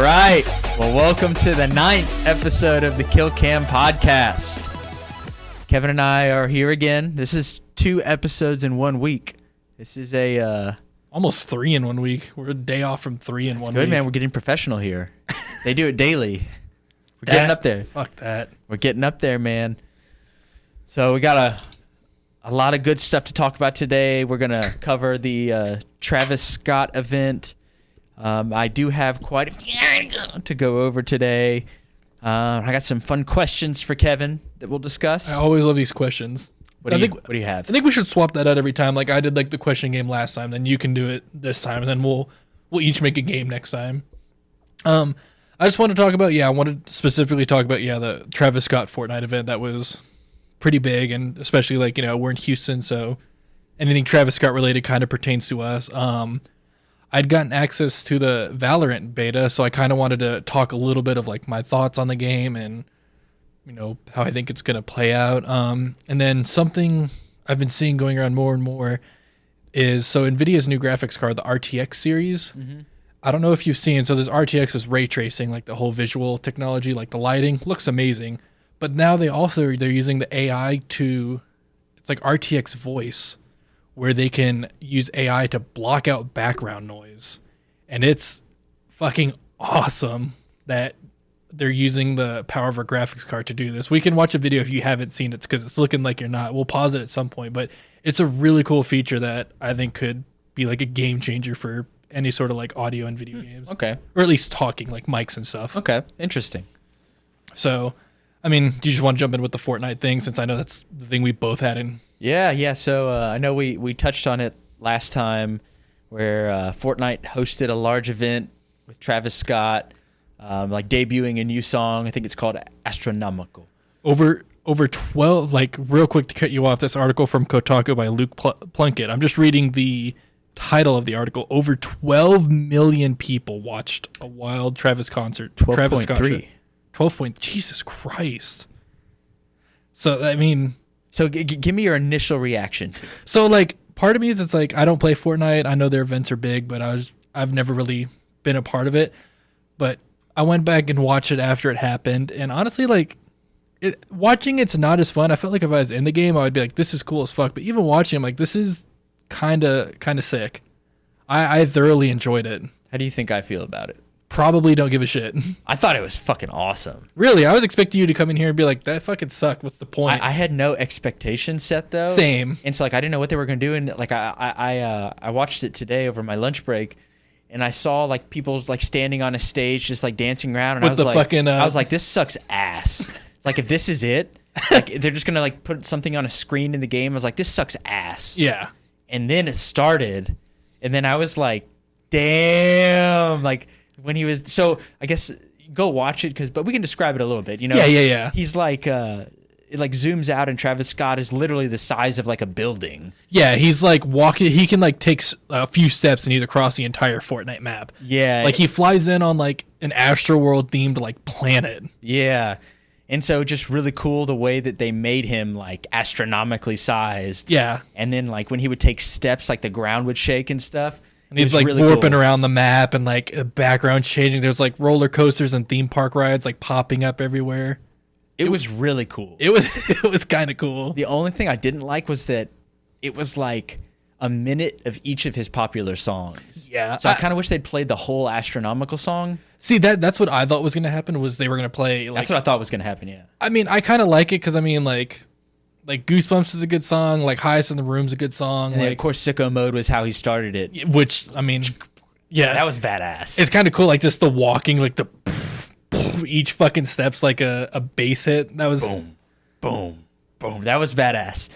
right. Well, welcome to the 9th episode of the KillCam Podcast. Kevin and I are here again. This is 2 episodes in 1 week. This is almost 3 in 1 week. We're a day off from 3 in 1 week. Good, man. We're getting professional here. They do it daily. We're getting up there. Fuck that. We're getting up there, man. So we got a lot of good stuff to talk about today. We're going to cover the Travis Scott event. I do have quite a few to go over today. I got some fun questions for Kevin that we'll discuss. I always love these questions. What do you have? I think we should swap that out every time. Like I did like the question game last time, then you can do it this time, and then we'll each make a game next time. I just want to talk about, I wanted to specifically talk about, the Travis Scott Fortnite event. That was pretty big, and especially like, we're in Houston, so anything Travis Scott related kind of pertains to us. I'd gotten access to the Valorant beta, so I kind of wanted to talk a little bit of like my thoughts on the game and, how I think it's going to play out. And then something I've been seeing going around more and more is, so NVIDIA's new graphics card, the RTX series. Mm-hmm. I don't know if you've seen, so this RTX is ray tracing, like the whole visual technology, like the lighting looks amazing. But now they're using the AI it's like RTX voice, where they can use AI to block out background noise. And it's fucking awesome that they're using the power of our graphics card to do this. We can watch a video if you haven't seen it, because it's looking like you're not. We'll pause it at some point, but it's a really cool feature that I think could be like a game changer for any sort of like audio and video games. Okay. Or at least talking, like mics and stuff. Okay, interesting. So, do you just want to jump in with the Fortnite thing, since I know that's the thing we both had in? Yeah. So I know we touched on it last time, where Fortnite hosted a large event with Travis Scott, like debuting a new song. I think it's called Astronomical. Over 12, like real quick to cut you off, this article from Kotaku by Luke Plunkett. I'm just reading the title of the article. Over 12 million people watched a wild Travis concert. 12.3. 12. Jesus Christ. So, So give me your initial reaction to it. So, like, part of me is, it's like, I don't play Fortnite. I know their events are big, but I've never really been a part of it. But I went back and watched it after it happened, and honestly, like, watching it's not as fun. I felt like if I was in the game, I would be like, this is cool as fuck. But even watching, I'm like, this is kind of sick. I thoroughly enjoyed it. How do you think I feel about it? Probably don't give a shit. I thought it was fucking awesome. Really? I was expecting you to come in here and be like, that fucking sucked. What's the point? I had no expectation set, though. Same. And so, like, I didn't know what they were going to do. And, like, I watched it today over my lunch break, and I saw, like, people, like, standing on a stage just, like, dancing around. And I was like, this sucks ass. Like, if this is it, like, they're just going to, like, put something on a screen in the game. I was like, this sucks ass. Yeah. And then it started, and then I was like, damn, like, when he was, so I guess go watch it, but we can describe it a little bit, Yeah. He's like, it like zooms out, and Travis Scott is literally the size of like a building. Yeah, he's like walking, he can like take a few steps and he's across the entire Fortnite map. Yeah. Like he flies in on like an Astroworld themed like planet. Yeah. And so just really cool the way that they made him like astronomically sized. Yeah. And then like when he would take steps, like the ground would shake and stuff. And he's like really warping around the map, and like the background changing. There's like roller coasters and theme park rides like popping up everywhere. It was really cool. It was kind of cool. The only thing I didn't like was that it was like a minute of each of his popular songs. Yeah. So I kind of wish they'd played the whole Astronomical song. See, that's what I thought was going to happen, was they were going to play. Like, that's what I thought was going to happen, yeah. I kind of like it, because like Goosebumps is a good song, like Highest in the Room's a good song. And like, of course, Sicko Mode was how he started it. Which, yeah. That was badass. It's kind of cool, like just the walking, like the each fucking step's like a bass hit. That was... Boom, boom, boom. That was badass.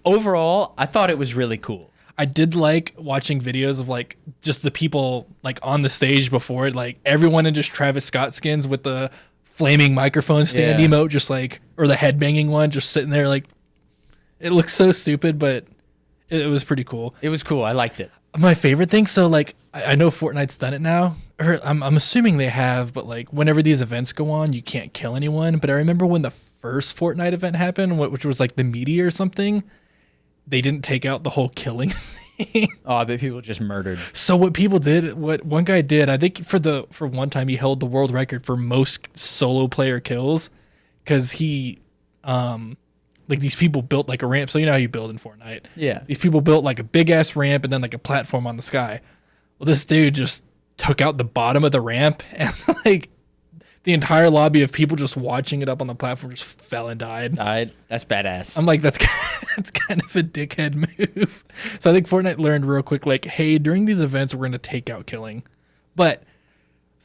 Overall, I thought it was really cool. I did like watching videos of like just the people like on the stage before it, like everyone in just Travis Scott skins with the flaming microphone stand emote, just like, or the headbanging one, just sitting there like... It looks so stupid, but it was pretty cool. It was cool. I liked it. My favorite thing, so like I know Fortnite's done it now, or I'm assuming they have, but like whenever these events go on, you can't kill anyone. But I remember when the first Fortnite event happened, which was like the meteor or something, they didn't take out the whole killing Oh, I bet people just murdered. So what people did, what one guy did, I think for one time he held the world record for most solo player kills, because he, like these people built like a ramp. So you know how you build in Fortnite. Yeah. These people built like a big ass ramp and then like a platform on the sky. Well, this dude just took out the bottom of the ramp, and like the entire lobby of people just watching it up on the platform just fell and died. That's badass. I'm like, that's kind of a dickhead move. So I think Fortnite learned real quick, like, hey, during these events, we're going to take out killing. But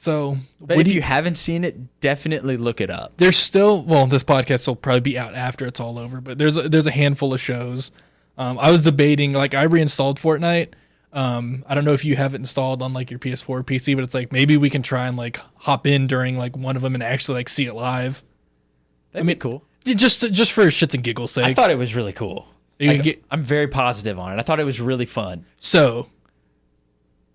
if you haven't seen it, definitely look it up. There's still, well, this podcast will probably be out after it's all over, but there's a handful of shows. I was debating, like, I reinstalled Fortnite. I don't know if you have it installed on like your PS4 or PC, but it's like maybe we can try and like hop in during like one of them and actually like see it live. That'd be cool. Just for shits and giggles sake. I thought it was really cool. I'm very positive on it. I thought it was really fun. So,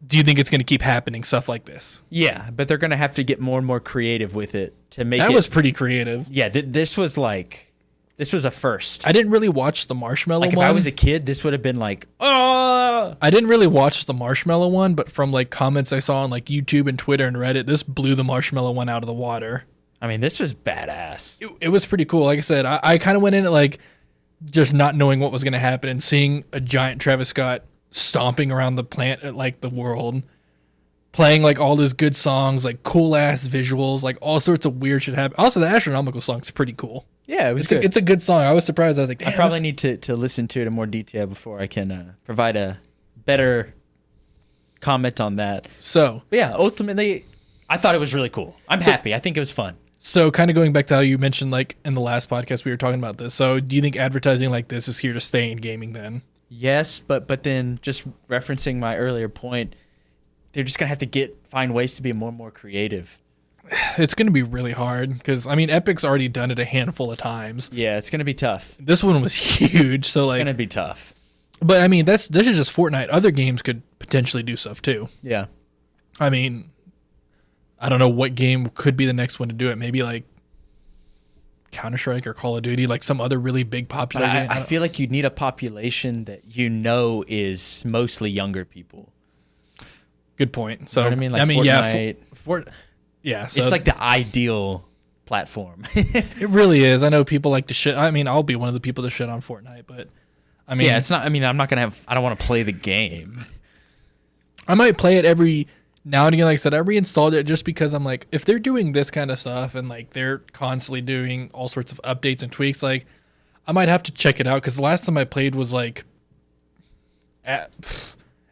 do you think it's going to keep happening, stuff like this? Yeah, but they're going to have to get more and more creative with it to make it. That was pretty creative. Yeah, this was a first. I didn't really watch the Marshmallow one. Like, if I was a kid, this would have been like, oh! I didn't really watch the Marshmallow one, but from like comments I saw on like YouTube and Twitter and Reddit, this blew the Marshmallow one out of the water. I mean, this was badass. It was pretty cool. Like I said, I kind of went in it like just not knowing what was going to happen and seeing a giant Travis Scott stomping around the planet, like the world, playing like all his good songs, like cool ass visuals, like all sorts of weird shit happen. Also, the Astronomical song's pretty cool. Yeah, it was good. It's a good song. I was surprised. I was like, I probably need to listen to it in more detail before I can provide a better comment on that. So, but yeah, ultimately, I thought it was really cool. I'm happy. I think it was fun. So, kind of going back to how you mentioned, like in the last podcast, we were talking about this. So, do you think advertising like this is here to stay in gaming then? Yes, but then just referencing my earlier point, they're just gonna have to find ways to be more and more creative. It's going to be really hard because, I mean, Epic's already done it a handful of times. Yeah, it's going to be tough. This one was huge, so like... It's going to be tough. But, I mean, this is just Fortnite. Other games could potentially do stuff, too. Yeah. I mean, I don't know what game could be the next one to do it. Maybe, like, Counter-Strike or Call of Duty, like some other really big popular game. I feel like you need a population that you know is mostly younger people. Good point. So, you know what I mean? Like Fortnite. Yeah, so it's like the ideal platform. It really is. I know people like to shit. I mean, I'll be one of the people to shit on Fortnite, but I mean, yeah, it's not. I mean, I'm not gonna have. I don't want to play the game. I might play it every now and again. Like I said, I reinstalled it just because I'm like, if they're doing this kind of stuff and like they're constantly doing all sorts of updates and tweaks, like I might have to check it out because the last time I played was like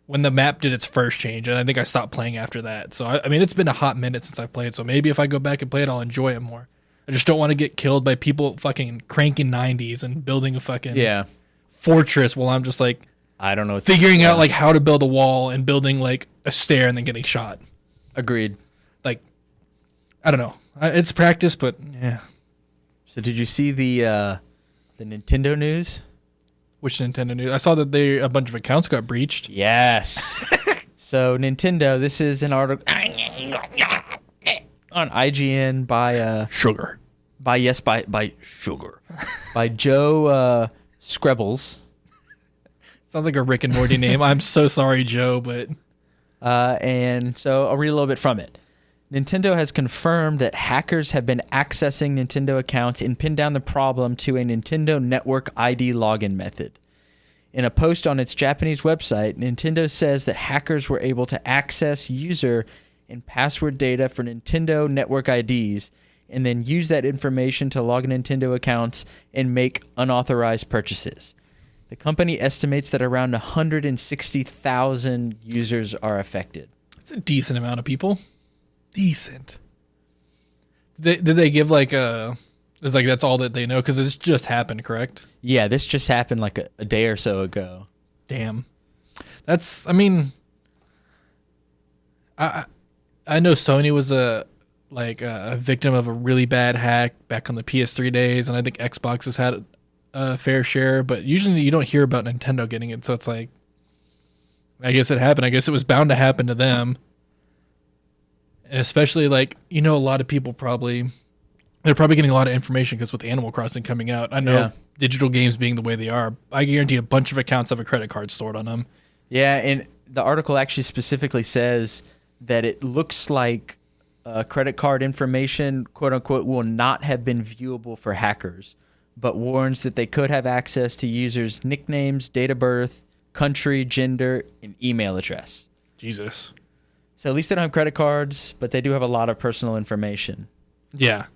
when the map did its first change, and I think I stopped playing after that. So, I mean, it's been a hot minute since I've played, so maybe if I go back and play it, I'll enjoy it more. I just don't want to get killed by people fucking cranking 90s and building a fucking fortress while I'm just like, I don't know, figuring out like how to build a wall and building like a stair and then getting shot. Agreed. Like, I don't know. It's practice, but yeah. So did you see the Nintendo news? Which Nintendo news? I saw that a bunch of accounts got breached. Yes. So Nintendo, this is an article on IGN by Sugar. By Sugar. By Joe Screbbles. Sounds like a Rick and Morty name. I'm so sorry, Joe, but and so I'll read a little bit from it. Nintendo has confirmed that hackers have been accessing Nintendo accounts and pinned down the problem to a Nintendo Network ID login method. In a post on its Japanese website, Nintendo says that hackers were able to access user and password data for Nintendo Network IDs and then use that information to log Nintendo accounts and make unauthorized purchases. The company estimates that around 160,000 users are affected. That's a decent amount of people. Decent. Did they give like it's like that's all that they know because this just happened, correct? Yeah, this just happened like a day or so ago. Damn. That's, I mean, I know Sony was a victim of a really bad hack back on the PS3 days, and I think Xbox has had a fair share, but usually you don't hear about Nintendo getting it, so it's like, I guess it happened. I guess it was bound to happen to them. And especially like, you know, a lot of people they're probably getting a lot of information because with Animal Crossing coming out, I know digital games being the way they are, I guarantee a bunch of accounts have a credit card stored on them. Yeah, and the article actually specifically says that it looks like credit card information, quote unquote, will not have been viewable for hackers, but warns that they could have access to users' nicknames, date of birth, country, gender, and email address. Jesus. So at least they don't have credit cards, but they do have a lot of personal information. Yeah.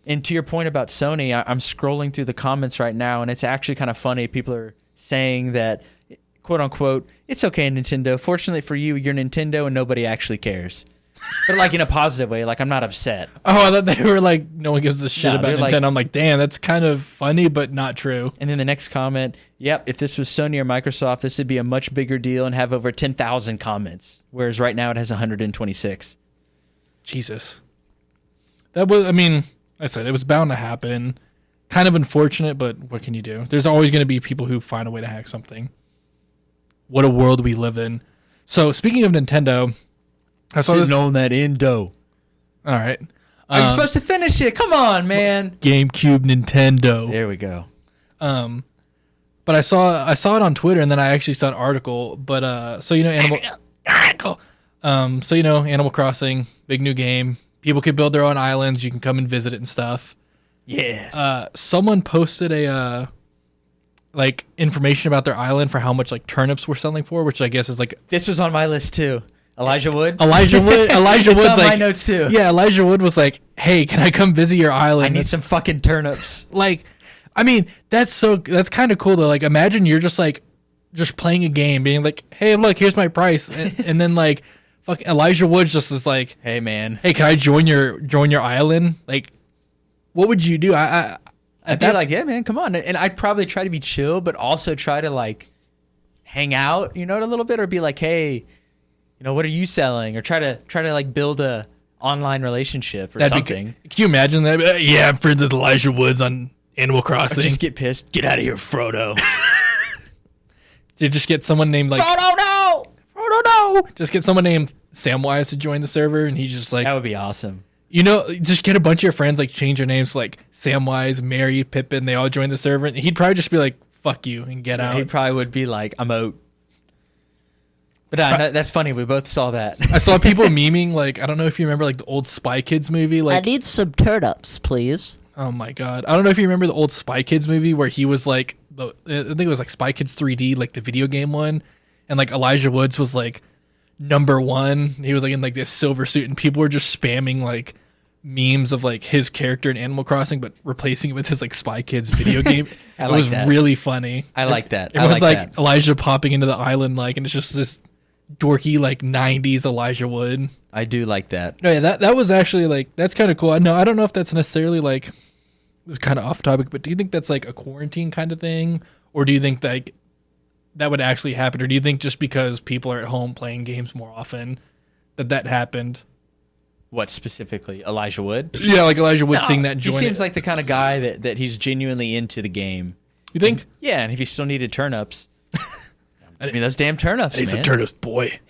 And to your point about Sony, I'm scrolling through the comments right now, and it's actually kind of funny. People are saying that, quote unquote, it's okay, Nintendo. Fortunately for you, you're Nintendo and nobody actually cares. But like in a positive way, like I'm not upset. Oh, I thought they were like, no one gives a shit about Nintendo. Like, I'm like, damn, that's kind of funny, but not true. And then the next comment, yep, if this was Sony or Microsoft, this would be a much bigger deal and have over 10,000 comments, whereas right now it has 126. Jesus. That was, I mean, like I said, it was bound to happen. Kind of unfortunate, but what can you do? There's always going to be people who find a way to hack something. What a world we live in. So speaking of Nintendo, I saw this on that Indo. All right. Are you supposed to finish it? Come on, man. GameCube Nintendo. There we go. But I saw it on Twitter, and then I actually saw an article. But so you know, Animal Crossing, big new game. People can build their own islands. You can come and visit it and stuff. Yes. Someone posted a like information about their island for how much like turnips were selling for, which I guess is like this was on my list too. Elijah Wood. Elijah Wood's on like my notes too. Yeah, Elijah Wood was like, "Hey, can I come visit your island? I need some fucking turnips." Like, I mean, that's kind of cool though. Like, imagine you're just playing a game, being like, "Hey, look, here's my price," and then like, fuck, Elijah Wood just is like, "Hey, man, hey, can I join your island?" Like, what would you do? I'd be like, "Yeah, man, come on," and I'd probably try to be chill, but also try to like hang out, a little bit, or be like, "Hey, what are you selling?" Or try to like build a online relationship or something. Could you imagine that? Yeah, I'm friends with Elijah Woods on Animal Crossing. Or just get pissed. Get out of here, Frodo. You just get someone named like Frodo, no! Frodo, no! Just get someone named Samwise to join the server, and he's just like, that would be awesome. Just get a bunch of your friends, like change your names, like Samwise, Mary, Pippin. They all join the server, and he'd probably just be like, "Fuck you," and get out. He probably would be like, "I'm out." But that's funny. We both saw that. I saw people memeing, like, I don't know if you remember, like, the old Spy Kids movie. Like, I need some turnips, please. Oh, my God. I don't know if you remember the old Spy Kids movie where he was, like, I think it was, like, Spy Kids 3D, like, the video game one. And, like, Elijah Woods was, like, #1. He was, like, in, like, this silver suit. And people were just spamming, like, memes of, like, his character in Animal Crossing, but replacing it with his, like, Spy Kids video game. It was really funny. I like that. Everyone's, like, Elijah popping into the island, like, and it's just this dorky like 90s Elijah Wood. I do like that. No, yeah, that was actually like, that's kind of cool. No, I don't know if that's necessarily like, it's kind of off topic, but do you think that's like a quarantine kind of thing, or do you think like that would actually happen, or do you think just because people are at home playing games more often that happened? What specifically, Elijah Wood? Yeah, like Elijah Wood seeing that. He seems like the kind of guy that he's genuinely into the game. You think? Yeah, and if he still needed turnips. I mean, those damn turnips, man. Some turnips, boy.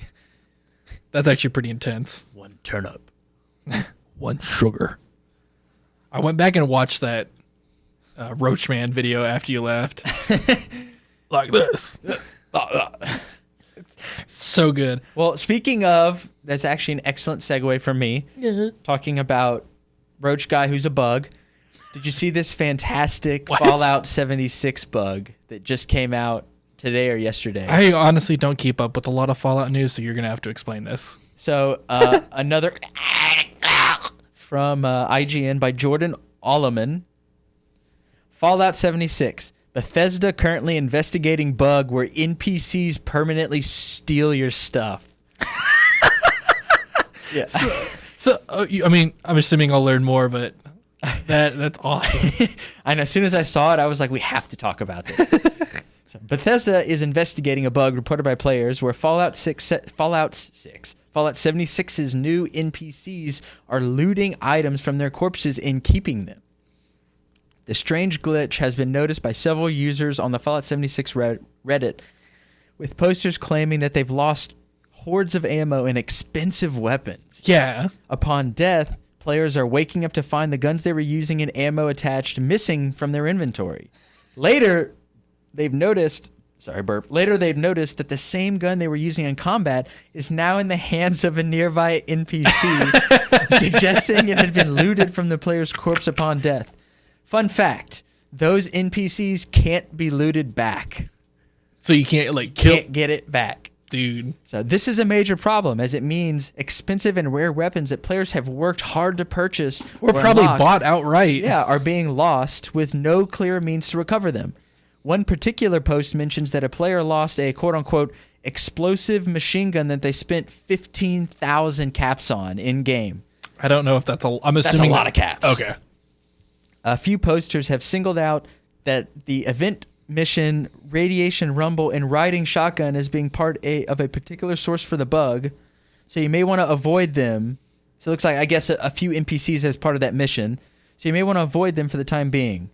That's actually pretty intense. 1 turnip. 1 sugar. I went back and watched that Roachman video after you left. Like this. So good. Well, speaking of, that's actually an excellent segue for me. Talking about Roach Guy who's a bug. Did you see this fantastic Fallout 76 bug that just came out today or yesterday? I honestly don't keep up with a lot of Fallout news, so you're going to have to explain this. So another from IGN by Jordan Alleman. Fallout 76. Bethesda currently investigating bug where NPCs permanently steal your stuff. Yeah. So I mean, I'm assuming I'll learn more, but that's awesome. I know. As soon as I saw it, I was like, we have to talk about this. So Bethesda is investigating a bug reported by players where Fallout 76's new NPCs are looting items from their corpses and keeping them. The strange glitch has been noticed by several users on the Fallout 76 Reddit, with posters claiming that they've lost hordes of ammo and expensive weapons. Yeah. Upon death, players are waking up to find the guns they were using and ammo attached missing from their inventory. Later, they've noticed Sorry, burp. Later, they'd noticed that the same gun they were using in combat is now in the hands of a nearby NPC, suggesting it had been looted from the player's corpse upon death. Fun fact, those NPCs can't be looted back. So you can't, like, kill... Can't get it back. Dude. So this is a major problem, as it means expensive and rare weapons that players have worked hard to purchase Or probably unlock, bought outright. yeah, are being lost with no clear means to recover them. One particular post mentions that a player lost a quote-unquote explosive machine gun that they spent 15,000 caps on in-game. I don't know if that's a... I'm assuming... That's a lot of caps. Okay. A few posters have singled out that the event mission Radiation Rumble and Riding Shotgun as being part of a particular source for the bug, so you may want to avoid them. So it looks like, I guess, a few NPCs as part of that mission, so you may want to avoid them for the time being.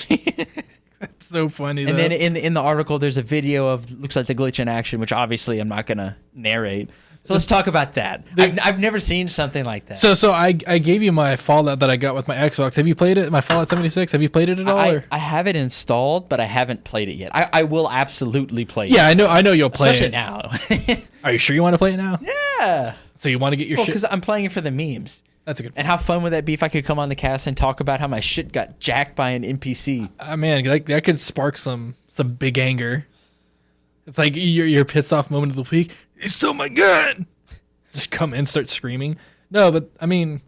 That's so funny. And then in the article, there's a video of looks like the glitch in action, which obviously I'm not gonna narrate. So let's talk about that. I've never seen something like that. So I gave you my Fallout that I got with my Xbox. Have you played it? My Fallout 76. Have you played it at all? I have it installed, but I haven't played it yet. I will absolutely play it. Yeah, I know you'll play Especially it now. Are you sure you want to play it now? Yeah. So you want to get your shit? Because I'm playing it for the memes. That's a good. And how fun would that be if I could come on the cast and talk about how my shit got jacked by an NPC? Man, that could spark some big anger. It's like your pissed off moment of the week. He stole my gun. Just come in, start screaming. No, but I mean,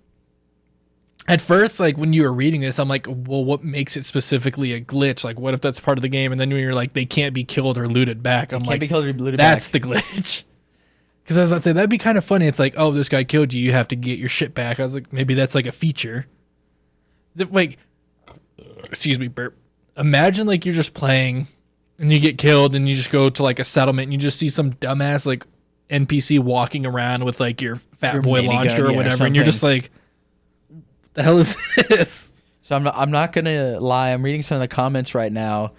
at first, like when you were reading this, I'm like, well, what makes it specifically a glitch? Like, what if that's part of the game? And then when you're like, they can't be killed or looted back. I'm like, Can't be killed or looted that's back. the glitch. Because I was about to say, that'd be kind of funny. It's like, oh, this guy killed you. You have to get your shit back. I was like, maybe that's like a feature. Like, excuse me, burp. Imagine like you're just playing and you get killed and you just go to like a settlement and you just see some dumbass like NPC walking around with like your Fat Boy launcher or whatever. And you're just like, what the hell is this? So I'm not going to lie. I'm reading some of the comments right now,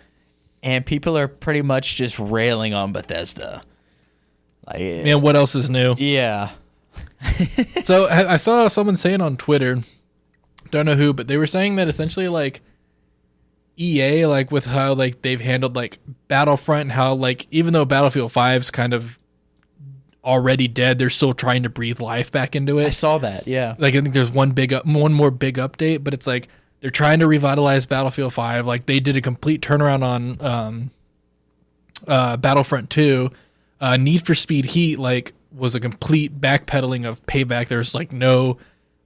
and people are pretty much just railing on Bethesda. Like, Man, what else is new? Yeah. So I saw someone saying on Twitter, don't know who, but they were saying that essentially like EA, like with how like they've handled like Battlefront and how like even though Battlefield 5's kind of already dead, they're still trying to breathe life back into it. I saw that, yeah. Like I think there's one more big update, but it's like they're trying to revitalize Battlefield 5. Like they did a complete turnaround on Battlefront 2. Need for Speed Heat like was a complete backpedaling of Payback. There's like no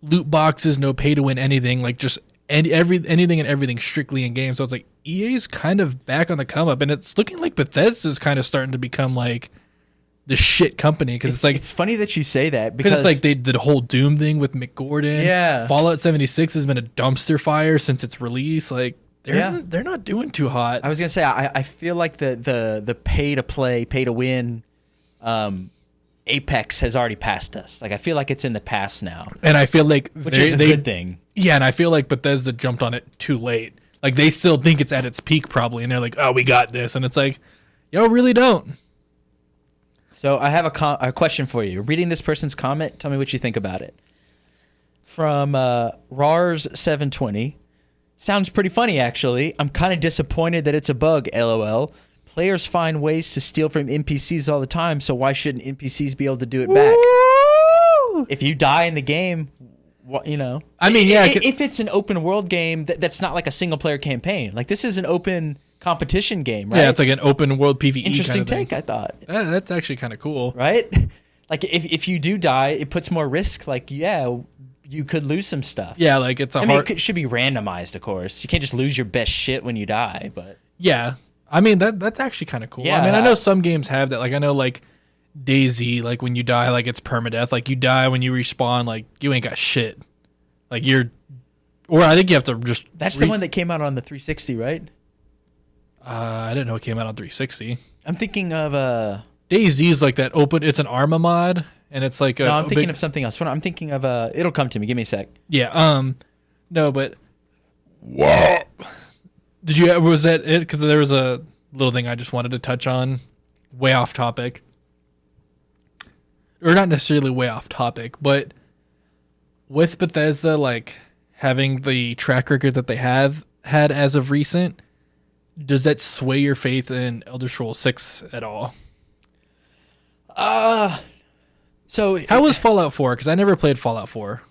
loot boxes, no pay to win anything, like just anything and everything strictly in game. So it's like EA's kind of back on the come up, and it's looking like Bethesda's kind of starting to become like the shit company because it's like it's funny that you say that because it's like they did the whole Doom thing with McGordon. Yeah, Fallout 76 has been a dumpster fire since its release. Like they're not doing too hot. I was gonna say I feel like the pay to play, pay to win, Apex has already passed us. Like I feel like it's in the past now, and I feel like which is a good thing. Yeah, and I feel like Bethesda jumped on it too late. Like they still think it's at its peak probably, and they're like, "Oh, we got this," and it's like, "Yo, really don't." So I have a question for you. Reading this person's comment, tell me what you think about it. From Rars720. Sounds pretty funny, actually. I'm kind of disappointed that it's a bug, LOL. Players find ways to steal from NPCs all the time, so why shouldn't NPCs be able to do it back? Woo! If you die in the game, you know. I mean, yeah. If it's an open world game that's not like a single player campaign. Like this is an open competition game, right? Yeah, it's like an open world PvE Interesting kind of take, I thought. That's actually kind of cool. Right? Like if you do die, it puts more risk. Like, yeah, you could lose some stuff. Yeah, like it's I mean, it should be randomized, of course. You can't just lose your best shit when you die, but yeah. I mean, that's actually kind of cool. Yeah, I mean, I know some games have that. Like I know like DayZ, like when you die, like it's permadeath. Like you die when you respawn, like you ain't got shit. Like or I think you have to just. That's the one that came out on the 360, right? I didn't know it came out on 360. I'm thinking of DayZ is like that open. It's an Arma mod, and it's like no. I'm thinking of something else. I'm thinking of it'll come to me. Give me a sec. Yeah. No, but what? Was that it? Because there was a little thing I just wanted to touch on, way off topic, or not necessarily way off topic, but with Bethesda like having the track record that they have had as of recent. does that sway your faith in Elder Scrolls 6 at all? So How was Fallout 4? Because I never played Fallout 4.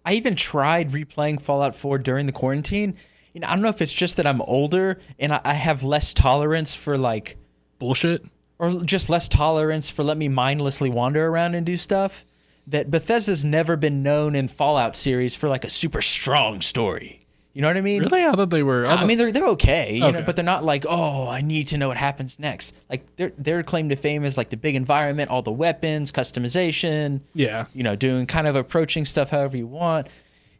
I even tried replaying Fallout 4 during the quarantine. You know, I don't know if it's just that I'm older and I have less tolerance for like Bullshit? or just less tolerance for let me mindlessly wander around and do stuff. That Bethesda's never been known in Fallout series for like a super strong story. You know what I mean? Really? I thought they were. I mean, they're okay, you know, Okay. but they're not like, oh, I need to know what happens next. Like their claim to fame is like the big environment, all the weapons, customization. Yeah. You know, doing kind of approaching stuff however you want.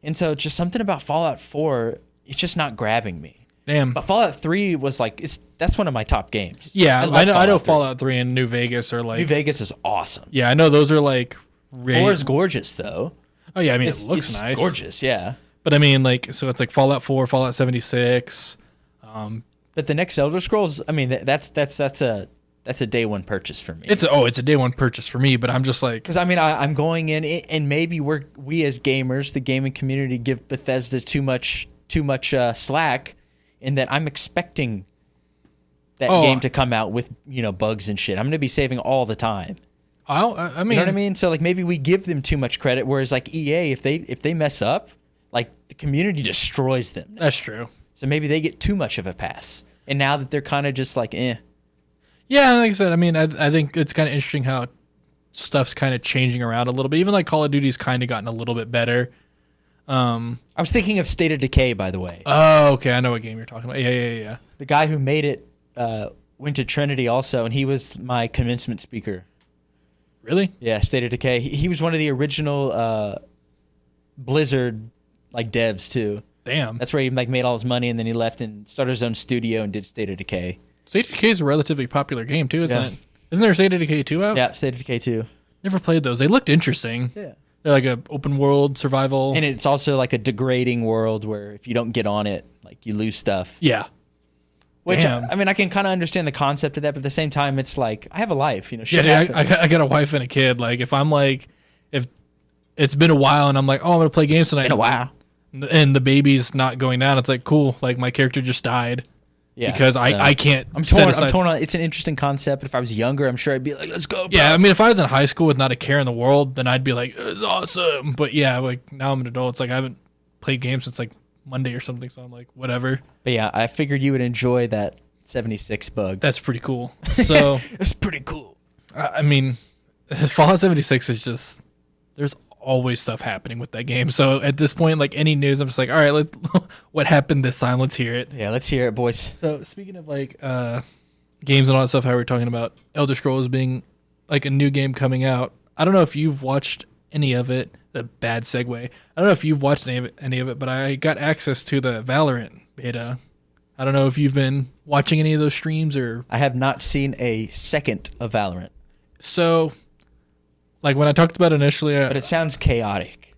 And so just something about Fallout 4, it's just not grabbing me. Damn. But Fallout 3 was like, that's one of my top games. Yeah, love I know 3. Fallout 3 and New Vegas are like. New Vegas is awesome. Yeah, I know those are like. 4 is gorgeous though. Oh yeah, I mean It's it looks nice. Gorgeous, yeah. But I mean, like, so it's like Fallout 4, Fallout 76. But the next Elder Scrolls, I mean, that's a day one purchase for me. It's a day one purchase for me, but I'm just like, Because I mean, I'm going in, and maybe we as gamers, the gaming community, give Bethesda too much slack, in that I'm expecting that game to come out with bugs and shit. I'm gonna be saving all the time. I mean, You know what I mean? So like maybe we give them too much credit, whereas like EA, if they mess up, like the community destroys them. that's true. So maybe they get too much of a pass, and now that they're kind of just like, eh. Yeah, like I said, I mean, I think it's kind of interesting how stuff's kind of changing around a little bit. Even like Call of Duty's kind of gotten a little bit better. I was thinking of State of Decay, by the way. Oh, okay, I know what game you're talking about. Yeah. The guy who made it went to Trinity also, and he was my commencement speaker. Really? Yeah, State of Decay. He was one of the original Blizzard like devs too. Damn. That's where he like made all his money, and then he left and started his own studio and did State of Decay. State of Decay is a relatively popular game too, isn't Yeah. it? Isn't there State of Decay 2 out? Yeah, State of Decay 2. Never played those. They looked interesting. Yeah. They're like a open world survival. And it's also like a degrading world where if you don't get on it, like you lose stuff. Yeah. Which Damn. I mean, I can kind of understand the concept of that, but at the same time, it's like I have a life, Yeah, shit dude, happens. I got a wife and a kid. Like, if I'm like, if it's been a while and I'm like, oh, I'm gonna play games tonight, In a while. and the baby's not going down, it's like, cool. Like, my character just died Yeah. because so I can't. I'm set torn. aside- I'm torn on. It's an interesting concept. If I was younger, I'm sure I'd be like, "Let's go." Bro. Yeah, I mean, if I was in high school with not a care in the world, then I'd be like, it's awesome. But yeah, like now I'm an adult. It's like I haven't played games since like Monday or something. So I'm like, whatever. But yeah, I figured you would enjoy that 76 bug. That's pretty cool. So It's pretty cool. I mean, Fallout 76 is just there's always stuff happening with that game. So at this point, like any news, I'm just like, all right, let's what happened this time? Let's hear it. Yeah, let's hear it, boys. So speaking of like games and all that stuff, how we're talking about Elder Scrolls being like a new game coming out. I don't know if you've watched any of it. A bad segue. I don't know if you've watched any of it, but I got access to the Valorant beta. I don't know if you've been watching any of those streams or I have not seen a second of Valorant, so. Like when I talked about it initially, but it sounds chaotic.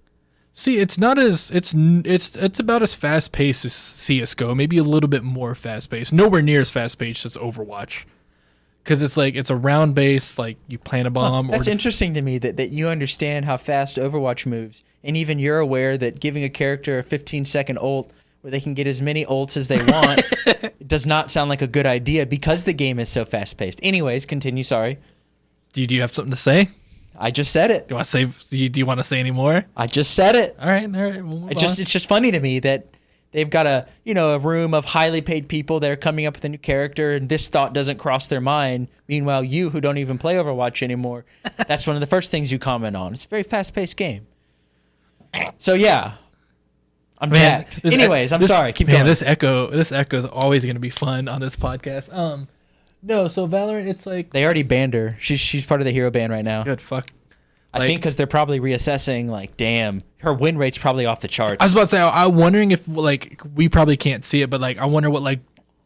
see, it's not as it's about as fast paced as CS:GO, maybe a little bit more fast paced. Nowhere near as fast paced as Overwatch, because it's like it's a round base, like you plant a bomb. That's interesting to me that you understand how fast Overwatch moves, and even you're aware that giving a character a 15-second ult where they can get as many ults as they want does not sound like a good idea because the game is so fast paced. Anyways, continue. Sorry, Do you have something to say? I just said it. Do you want to say? Do you want to say any more? I just said it. All right. We'll move It's just funny to me that they've got a room of highly paid people that are coming up with a new character, and this thought doesn't cross their mind. Meanwhile, you who don't even play Overwatch anymore, that's one of the first things you comment on. It's a very fast paced game. So yeah, I'm jacked. Anyways, I'm sorry. Keep going. This echo is always going to be fun on this podcast. No, so Valorant, it's like They already banned her. She's part of the hero ban right now. good fuck. I think because they're probably reassessing. Like, damn, her win rate's probably off the charts. I was about to say, I'm wondering if like we probably can't see it, but like I wonder what like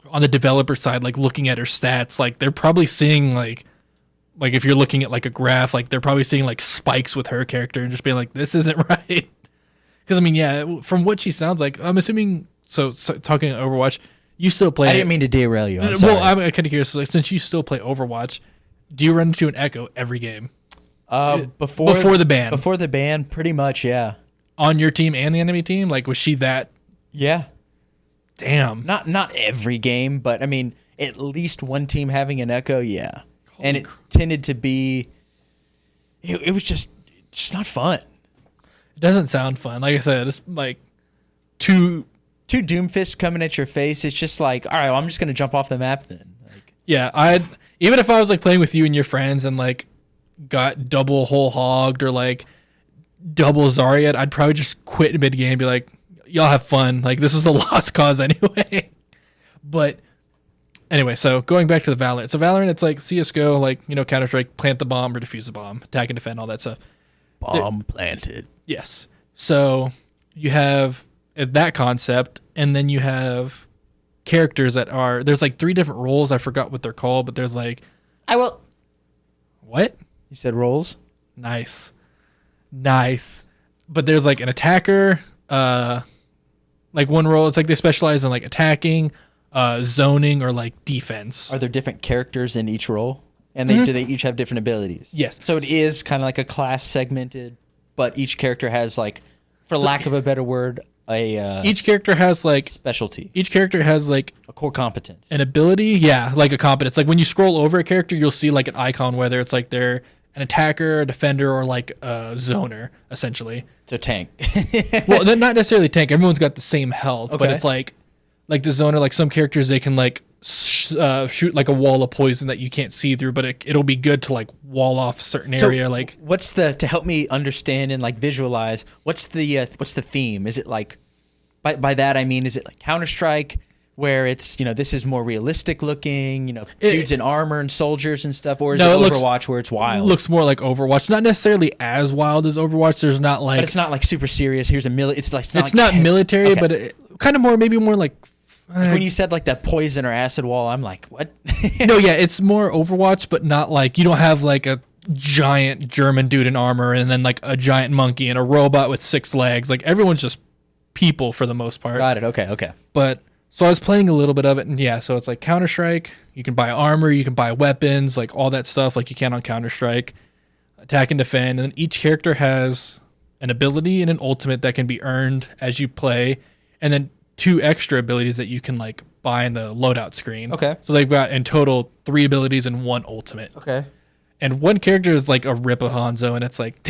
on the developer side, like looking at her stats, like they're probably seeing like if you're looking at like a graph, like they're probably seeing like spikes with her character and just being like, this isn't right. Because I mean, yeah, from what she sounds like, I'm assuming. So talking Overwatch, you still play. I didn't mean to derail you. I'm sorry. Well, I'm kind of curious. Like, since you still play Overwatch, do you run into an echo every game Before the ban? Before the ban, pretty much, yeah. On your team and the enemy team? Like, was she that? Yeah. Damn. Not every game, but I mean, at least one team having an echo, yeah. And it tended to be, it was just not fun. It doesn't sound fun. Like I said, it's like two Doomfists coming at your face. It's just like, all right, well, I'm just gonna jump off the map then. Like, yeah, even if I was like playing with you and your friends and like got double whole hogged or like double Zarya, I'd probably just quit mid game and be like, y'all have fun. Like, this was a lost cause anyway. But anyway, so going back to the Valorant. So Valorant, it's like CSGO, like, you know, Counter-Strike, plant the bomb or defuse the bomb, attack and defend, all that stuff. bomb planted. Yes. So you have that concept, and then you have characters that are, there's like 3 different roles. I forgot what they're called, but there's like, I will. what? You said roles? Nice. But there's like an attacker, like one role, it's like they specialize in like attacking, zoning, or like defense. Are there different characters in each role? And do they each have different abilities? Yes. So it is kind of like a class segmented, but each character has like, for lack of a better word, each character has like specialty. Each character has like A core competence. an ability, yeah, like a competence. Like when you scroll over a character, you'll see like an icon, whether it's like they're an attacker, a defender, or like a zoner, essentially. So tank. Well, they're not necessarily tank. Everyone's got the same health, but Okay. it's like the zoner. Like some characters, they can like shoot like a wall of poison that you can't see through, but it'll be good to like wall off a certain area. Like, what's to help me understand and like visualize? What's the theme? Is it like, by that I mean, is it like Counter-Strike, where it's, you know, this is more realistic looking, you know, dudes in armor and soldiers and stuff, or is it Overwatch where it's wild? It looks more like Overwatch, not necessarily as wild as Overwatch. There's not like, but it's not like super serious. Here's a it's like it's not military, but it, kind of more, maybe more like. When you said like that poison or acid wall, I'm like, what? No, yeah, it's more Overwatch, but not like, you don't have like a giant German dude in armor and then like a giant monkey and a robot with 6 legs. Like everyone's just people for the most part. Got it. Okay. But so I was playing a little bit of it, and yeah, so it's like Counter-Strike. You can buy armor, you can buy weapons, like all that stuff, like you can on Counter-Strike. Attack and defend, and then each character has an ability and an ultimate that can be earned as you play, and then 2 extra abilities that you can like buy in the loadout screen. Okay. So they've got in total 3 abilities and 1 ultimate. Okay. And one character is like a Rip of Hanzo, and it's like,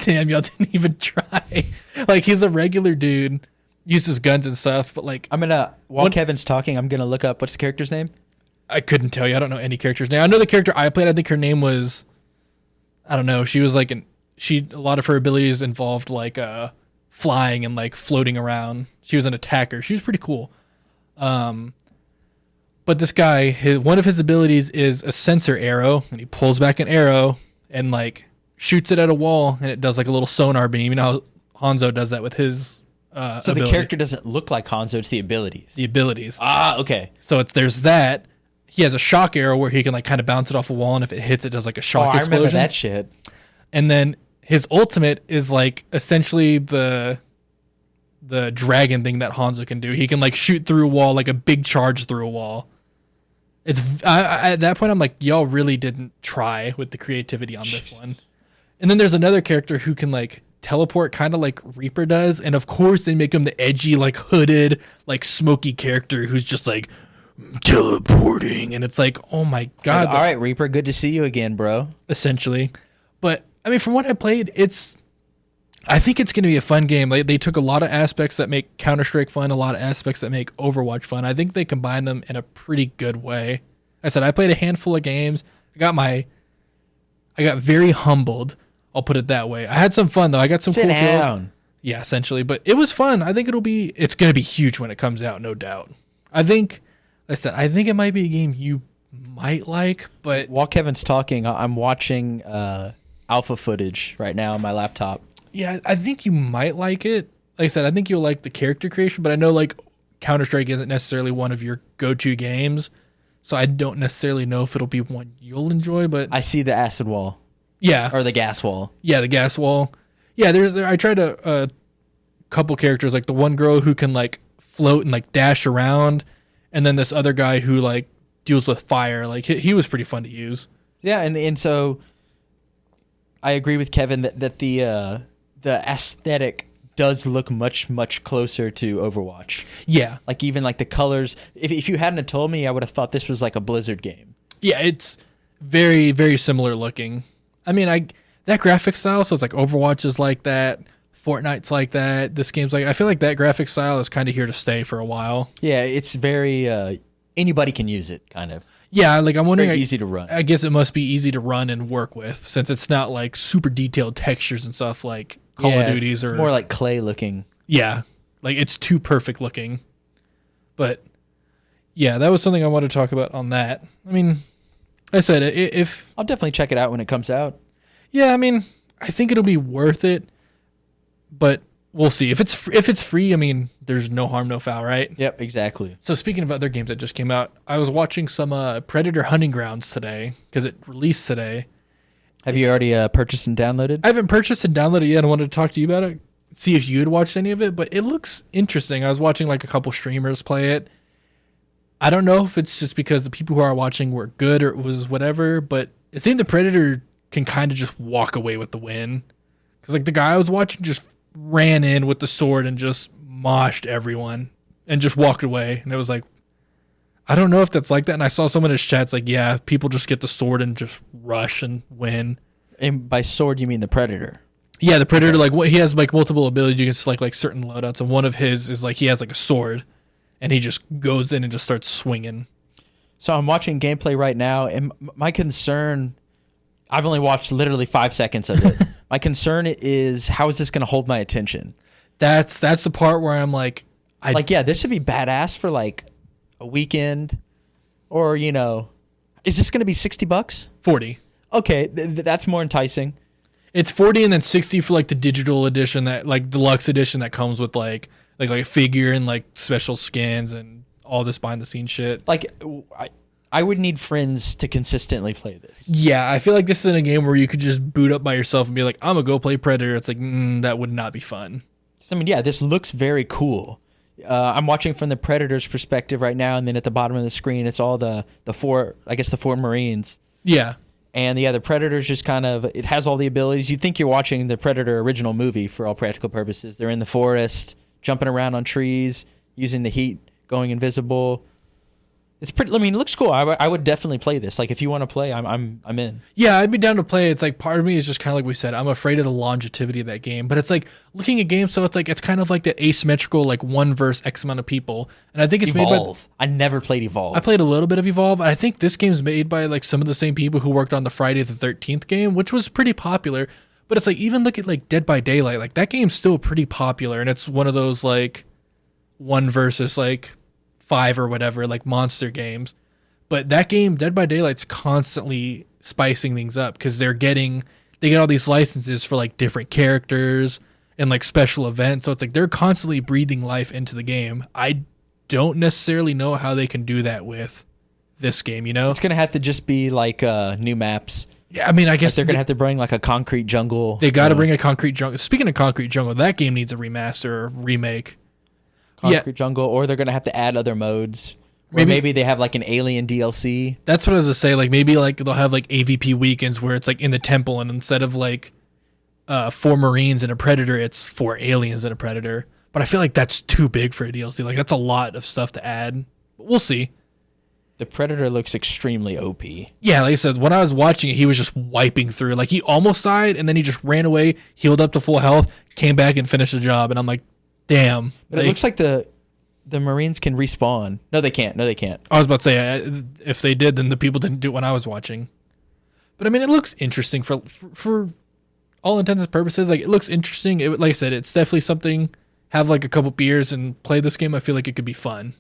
damn, y'all didn't even try. Like, he's a regular dude, uses guns and stuff, but like, while Kevin's talking, I'm gonna look up what's the character's name. I couldn't tell you. I don't know any character's name. I know the character I played. I think her name was, I don't know. She was like a lot of her abilities involved like flying and like floating around. She was an attacker. She was pretty cool. But this guy, one of his abilities is a sensor arrow, and he pulls back an arrow and like shoots it at a wall, and it does like a little sonar beam. You know how Hanzo does that with his So ability. the character doesn't look like Hanzo; it's the abilities. The abilities. Okay. So there's that. He has a shock arrow where he can like kind of bounce it off a wall, and if it hits, it does like a shock I explosion. remember that shit. And then his ultimate is like essentially the dragon thing that Hanzo can do. He can like shoot through a wall, like a big charge through a wall. It's at that point I'm like, y'all really didn't try with the creativity on this one. And then there's another character who can like teleport, kind of like Reaper does, and of course they make him the edgy, like hooded, like smoky character who's just like teleporting, and it's like, oh my god. All right, Reaper, good to see you again, bro. Essentially. But I mean, from what I played, I think it's going to be a fun game. They took a lot of aspects that make Counter-Strike fun, a lot of aspects that make Overwatch fun. I think they combined them in a pretty good way. I said I played a handful of games. I got very humbled. I'll put it that way. I had some fun though. I got some cool kills. Yeah, essentially. But it was fun. I think it's going to be huge when it comes out, no doubt. I think it might be a game you might like, but While Kevin's talking, I'm watching alpha footage right now on my laptop. yeah, I think you might like it. Like I said, I think you'll like the character creation, but I know like Counter-Strike isn't necessarily one of your go-to games, so I don't necessarily know if it'll be one you'll enjoy, but I see the acid wall yeah. or the gas wall. Yeah, the gas wall. Yeah, I tried a couple characters, like the one girl who can like float and like dash around, and then this other guy who like deals with fire. Like he was pretty fun to use. Yeah, and so I agree with Kevin that the aesthetic does look much, much closer to Overwatch. Yeah. Like even like the colors. If you hadn't have told me, I would have thought this was like a Blizzard game. Yeah, it's very, very similar looking. I mean, that graphic style, so it's like Overwatch is like that, Fortnite's like that, this game's like, I feel like that graphic style is kind of here to stay for a while. Yeah, it's very, anybody can use it, kind of. Yeah, like I'm wondering, very easy to run. I guess it must be easy to run and work with, since it's not like super detailed textures and stuff like Call of Duties it's more like clay looking. Yeah, like it's too perfect looking. But yeah, that was something I wanted to talk about on that. I mean, I said if I'll definitely check it out when it comes out. Yeah, I mean, I think it'll be worth it, but we'll see. If it's free, I mean, there's no harm, no foul, right? Yep, exactly. So speaking of other games that just came out, I was watching some Predator Hunting Grounds today because it released today. Have you already purchased and downloaded? I haven't purchased and downloaded it yet. I wanted to talk to you about it, see if you had watched any of it, but it looks interesting. I was watching like a couple streamers play it. I don't know if it's just because the people who are watching were good or it was whatever, but it seemed the Predator can kind of just walk away with the win. Because like the guy I was watching just ran in with the sword and just moshed everyone and just walked away. And it was like, I don't know if that's like that. And I saw someone in his chats like, yeah, people just get the sword and just rush and win. And by sword, you mean the Predator? Yeah, the Predator, like what he has like multiple abilities. You can select like certain loadouts. And one of his is like he has like a sword and he just goes in and just starts swinging. So I'm watching gameplay right now. And my concern, I've only watched literally 5 seconds of it. My concern is, how is this going to hold my attention? That's the part where I'm like, this should be badass for like a weekend, or is this going to be $60? 40. Okay, that's more enticing. It's 40 and then 60 for like the digital edition, that like deluxe edition that comes with like a figure and like special skins and all this behind the scenes shit. Like I would need friends to consistently play this. Yeah, I feel like this is a game where you could just boot up by yourself and be like, I'm gonna go play Predator. It's like, that would not be fun. I mean, yeah, this looks very cool. I'm watching from the Predator's perspective right now, and then at the bottom of the screen, it's all the four Marines. Yeah. And the Predator's just kind of, it has all the abilities. You'd think you're watching the Predator original movie for all practical purposes. They're in the forest, jumping around on trees, using the heat, going invisible. It's pretty. I mean, it looks cool. I would definitely play this. Like, if you want to play, I'm in. Yeah, I'd be down to play. It's like part of me is just kind of like we said. I'm afraid of the longevity of that game. But it's like looking at games, so it's like it's kind of like that asymmetrical, like one versus X amount of people. And I think it's Evolve. I never played Evolve. I played a little bit of Evolve. I think this game's made by like some of the same people who worked on the Friday the 13th game, which was pretty popular. But it's like even look at like Dead by Daylight. Like that game's still pretty popular, and it's one of those like one versus like 5 or whatever, like monster games. But that game, Dead by Daylight's constantly spicing things up because they get all these licenses for like different characters and like special events. So it's like they're constantly breathing life into the game. I don't necessarily know how they can do that with this game, It's going to have to just be like new maps. Yeah, I mean, I guess like they're going to have to bring like a concrete jungle. They got to bring a concrete jungle. Speaking of concrete jungle, that game needs a remaster or remake. Concrete jungle, or they're going to have to add other modes. Or maybe they have like an alien DLC. That's what I was going to say. Like maybe like they'll have like AVP weekends where it's like in the temple, and instead of like 4 Marines and a Predator, it's 4 aliens and a Predator. But I feel like that's too big for a DLC. Like that's a lot of stuff to add. But we'll see. The Predator looks extremely OP. Yeah, like I said, when I was watching it, he was just wiping through. Like he almost died, and then he just ran away, healed up to full health, came back and finished the job. And I'm like, damn. But it looks like the Marines can respawn. No, they can't. I was about to say, if they did, then the people didn't do it when I was watching. But I mean, it looks interesting for all intents and purposes. Like it looks interesting. Like I said, it's definitely something. Have like a couple beers and play this game. I feel like it could be fun.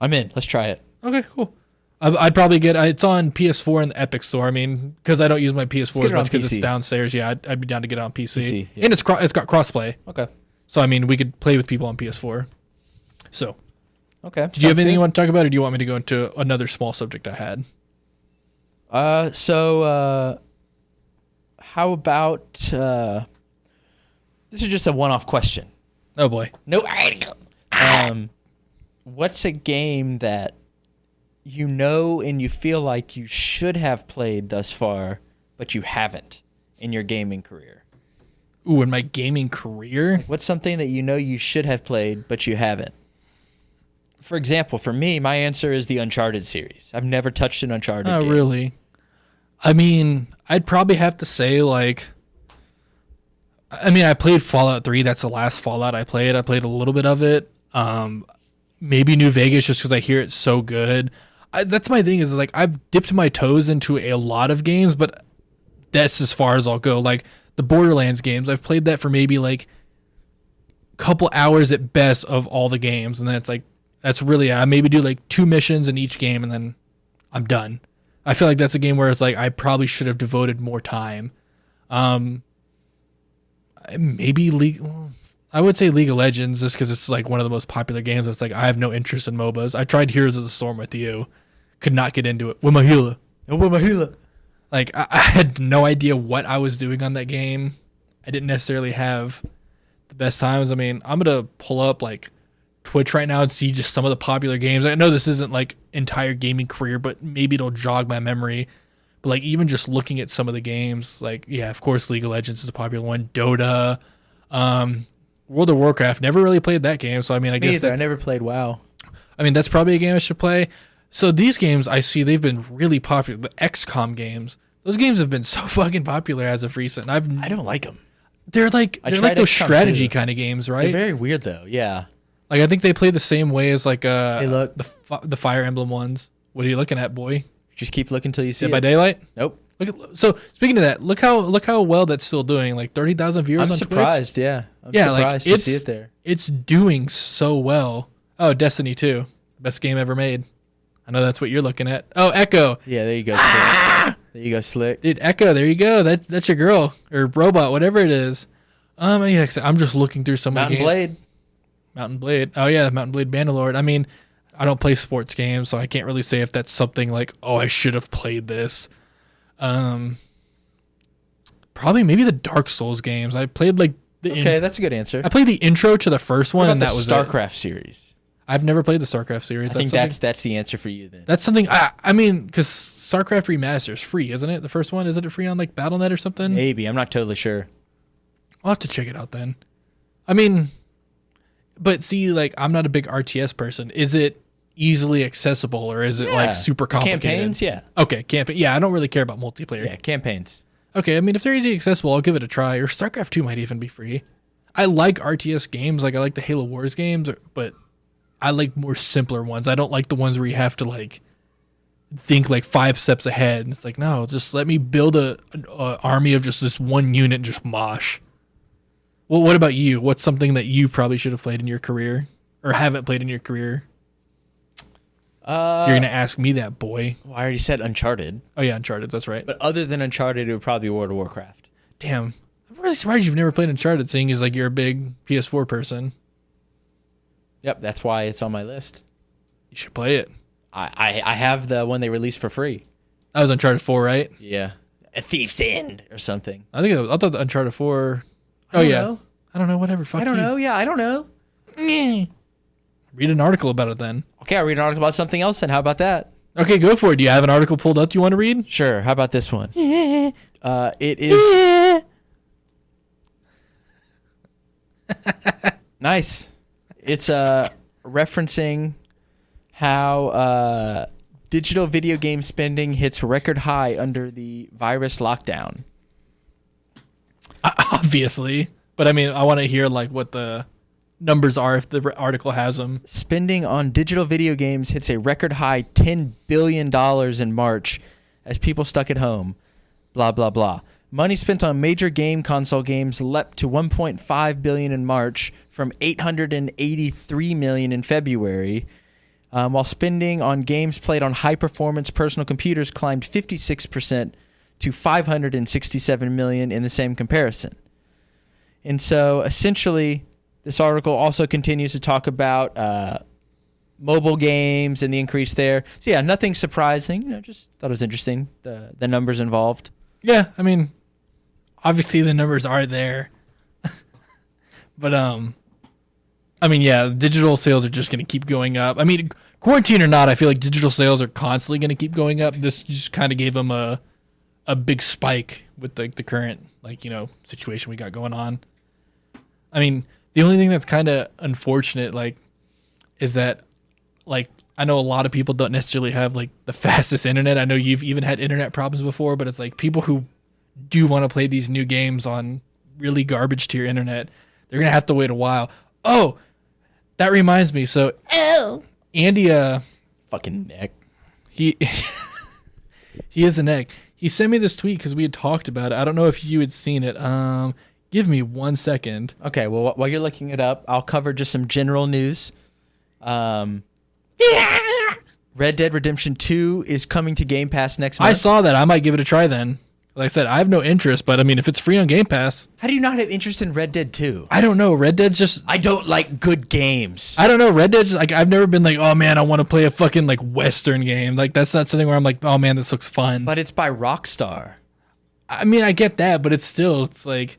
I'm in. Let's try it. Okay, cool. I'd probably get. It's on PS4 in the Epic Store. I mean, because I don't use my PS4 as much because it's downstairs. Yeah, I'd be down to get it on PC. Yeah. And it's got crossplay. Okay. So I mean, we could play with people on PS4. So. Okay. Did you have anything you want to talk about, or do you want me to go into another small subject I had? How about this is just a one-off question. Oh boy. No. What's a game that and you feel like you should have played thus far, but you haven't in your gaming career? Ooh, in my gaming career? What's something that you know you should have played, but you haven't? For example, for me, my answer is the Uncharted series. I've never touched an Uncharted game. Oh, really? I mean, I'd probably have to say, like... I mean, I played Fallout 3. That's the last Fallout I played. I played a little bit of it. Maybe New Vegas just because I hear it's so good. That's my thing is, like, I've dipped my toes into a lot of games, but that's as far as I'll go. Like, the Borderlands games, I've played that for maybe, like, a couple hours at best of all the games, and then it's like, that's really, I maybe do like 2 missions in each game and then I'm done. I feel like that's a game where it's like I probably should have devoted more time. Maybe I would say League of Legends just because it's like one of the most popular games. It's like I have no interest in MOBAs. I tried Heroes of the Storm with you, could not get into it. With my healer. Like I had no idea what I was doing on that game. I didn't necessarily have the best times. I mean, I'm gonna pull up like Twitch right now and see just some of the popular games. I know this isn't like entire gaming career, but maybe it'll jog my memory. But like even just looking at some of the games, like yeah, of course League of Legends is a popular one. Dota, World of Warcraft. Never really played that game, so I mean, I guess I never played WoW. I mean, that's probably a game I should play. So these games I see they've been really popular. The XCOM games, those games have been so fucking popular as of recent. I don't like them. They're like those XCOM strategy kind of games, right? They're very weird though. Yeah. Like I think they play the same way as like hey, look. the Fire Emblem ones. What are you looking at, boy? Just keep looking till you see Dead it. by Daylight? Nope. So speaking of that, look how well that's still doing. Like 30,000 viewers on Twitch. I'm surprised. Yeah. I'm surprised to see it there. It's doing so well. Oh, Destiny 2, best game ever made. I know that's what you're looking at. Oh, Echo. Yeah, there you go. Slick. There you go, Slick. Dude, Echo. There you go. That's your girl or robot, whatever it is. Yeah, I'm just looking through some of the games. Mountain Blade. Oh yeah, Mountain Blade Bannerlord. I mean, I don't play sports games, so I can't really say if that's something like, oh, I should have played this. Probably maybe the Dark Souls games. I played like that's a good answer. I played the intro to the first one, and that was StarCraft series. I've never played the StarCraft series. I think that's the answer for you then. That's something I mean, because StarCraft Remaster is free, isn't it? The first one, isn't it free on like BattleNet or something? Maybe, I'm not totally sure. I'll have to check it out then. I mean, but see, like I'm not a big RTS person. Is it easily accessible or is it like super complicated? Campaigns, yeah. Okay, campaign. Yeah, I don't really care about multiplayer. Yeah, campaigns. Okay, I mean, if they're easy accessible, I'll give it a try. Or StarCraft 2 might even be free. I like RTS games. Like I like the Halo Wars games, but I like more simpler ones. I don't like the ones where you have to like think like 5 steps ahead. And it's like, no, just let me build an army of just this one unit and just mosh. Well, what about you? What's something that you probably should have played in your career or haven't played in your career? You're going to ask me that, boy. Well, I already said Uncharted. Oh, yeah, Uncharted. That's right. But other than Uncharted, it would probably be World of Warcraft. Damn. I'm really surprised you've never played Uncharted, seeing as like you're a big PS4 person. Yep, that's why it's on my list. You should play it. I have the one they released for free. That was Uncharted 4, right? Yeah. A Thief's End or something. I thought the Uncharted 4... Oh, yeah. Know. I don't know. Whatever. Fuck I don't know. Yeah, I don't know. Read an article about it then. Okay, I'll read an article about something else then. How about that? Okay, go for it. Do you have an article pulled up you want to read? Sure. How about this one? It is... Nice. It's referencing how digital video game spending hits record high under the virus lockdown. Obviously. But I mean, I want to hear like what the numbers are if the article has them. Spending on digital video games hits a record high $10 billion in March as people stuck at home. Blah, blah, blah. Money spent on major game console games leapt to $1.5 billion in March from $883 million in February, while spending on games played on high-performance personal computers climbed 56% to $567 million in the same comparison. And so, essentially, this article also continues to talk about mobile games and the increase there. So, yeah, nothing surprising. Just thought it was interesting, the numbers involved. Yeah, I mean, obviously the numbers are there. But, I mean, yeah, digital sales are just going to keep going up. I mean, quarantine or not, I feel like digital sales are constantly going to keep going up. This just kind of gave them a a big spike with like the current situation we got going on. I mean, the only thing that's kind of unfortunate is that I know a lot of people don't necessarily have like the fastest internet. I know you've even had internet problems before, but it's like people who do want to play these new games on really garbage tier internet, they're gonna have to wait a while. Oh, that reminds me. So, Andy, fucking neck. He is a neck. He sent me this tweet because we had talked about it. I don't know if you had seen it. Give me 1 second. Okay, well, while you're looking it up, I'll cover just some general news. Red Dead Redemption 2 is coming to Game Pass next month. I saw that. I might give it a try then. Like I said, I have no interest, but I mean, if it's free on Game Pass. How do you not have interest in Red Dead 2? I don't know. Red Dead's just... I don't like good games. I don't know. Red Dead's like, I've never been like, oh man, I want to play a fucking like Western game. Like that's not something where I'm like, oh man, this looks fun. But it's by Rockstar. I mean, I get that, but it's like...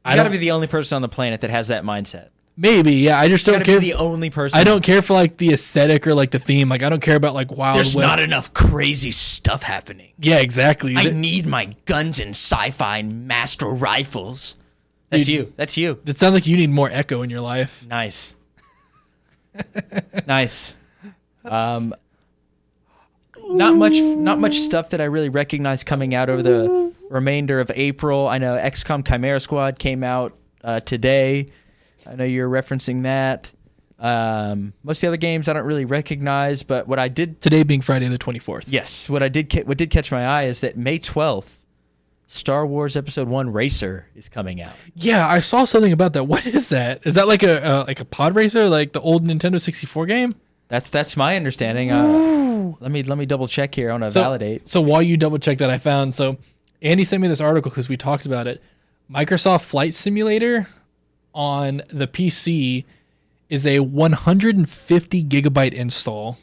You gotta be the only person on the planet that has that mindset. Maybe, yeah. I just don't care. Be the only person. I don't care for like the aesthetic or like the theme. Like I don't care about like Wild There's West. not enough crazy stuff happening. Yeah, exactly. I need my guns and sci-fi master rifles. That's you. That's you. It sounds like you need more Echo in your life. Nice. Nice. Not much stuff that I really recognize coming out over the remainder of April. I know XCOM Chimera Squad came out today. I know you're referencing that. Most of the other games I don't really recognize, but what I did... Today being Friday the 24th. Yes. What did catch my eye is that May 12th, Star Wars Episode 1 Racer is coming out. Yeah, I saw something about that. What is that? Is that like a pod racer, like the old Nintendo 64 game? That's my understanding. Let me double check here. I want to validate. So while you double check that, I found... So Andy sent me this article because we talked about it. Microsoft Flight Simulator on the PC is a 150 gigabyte install.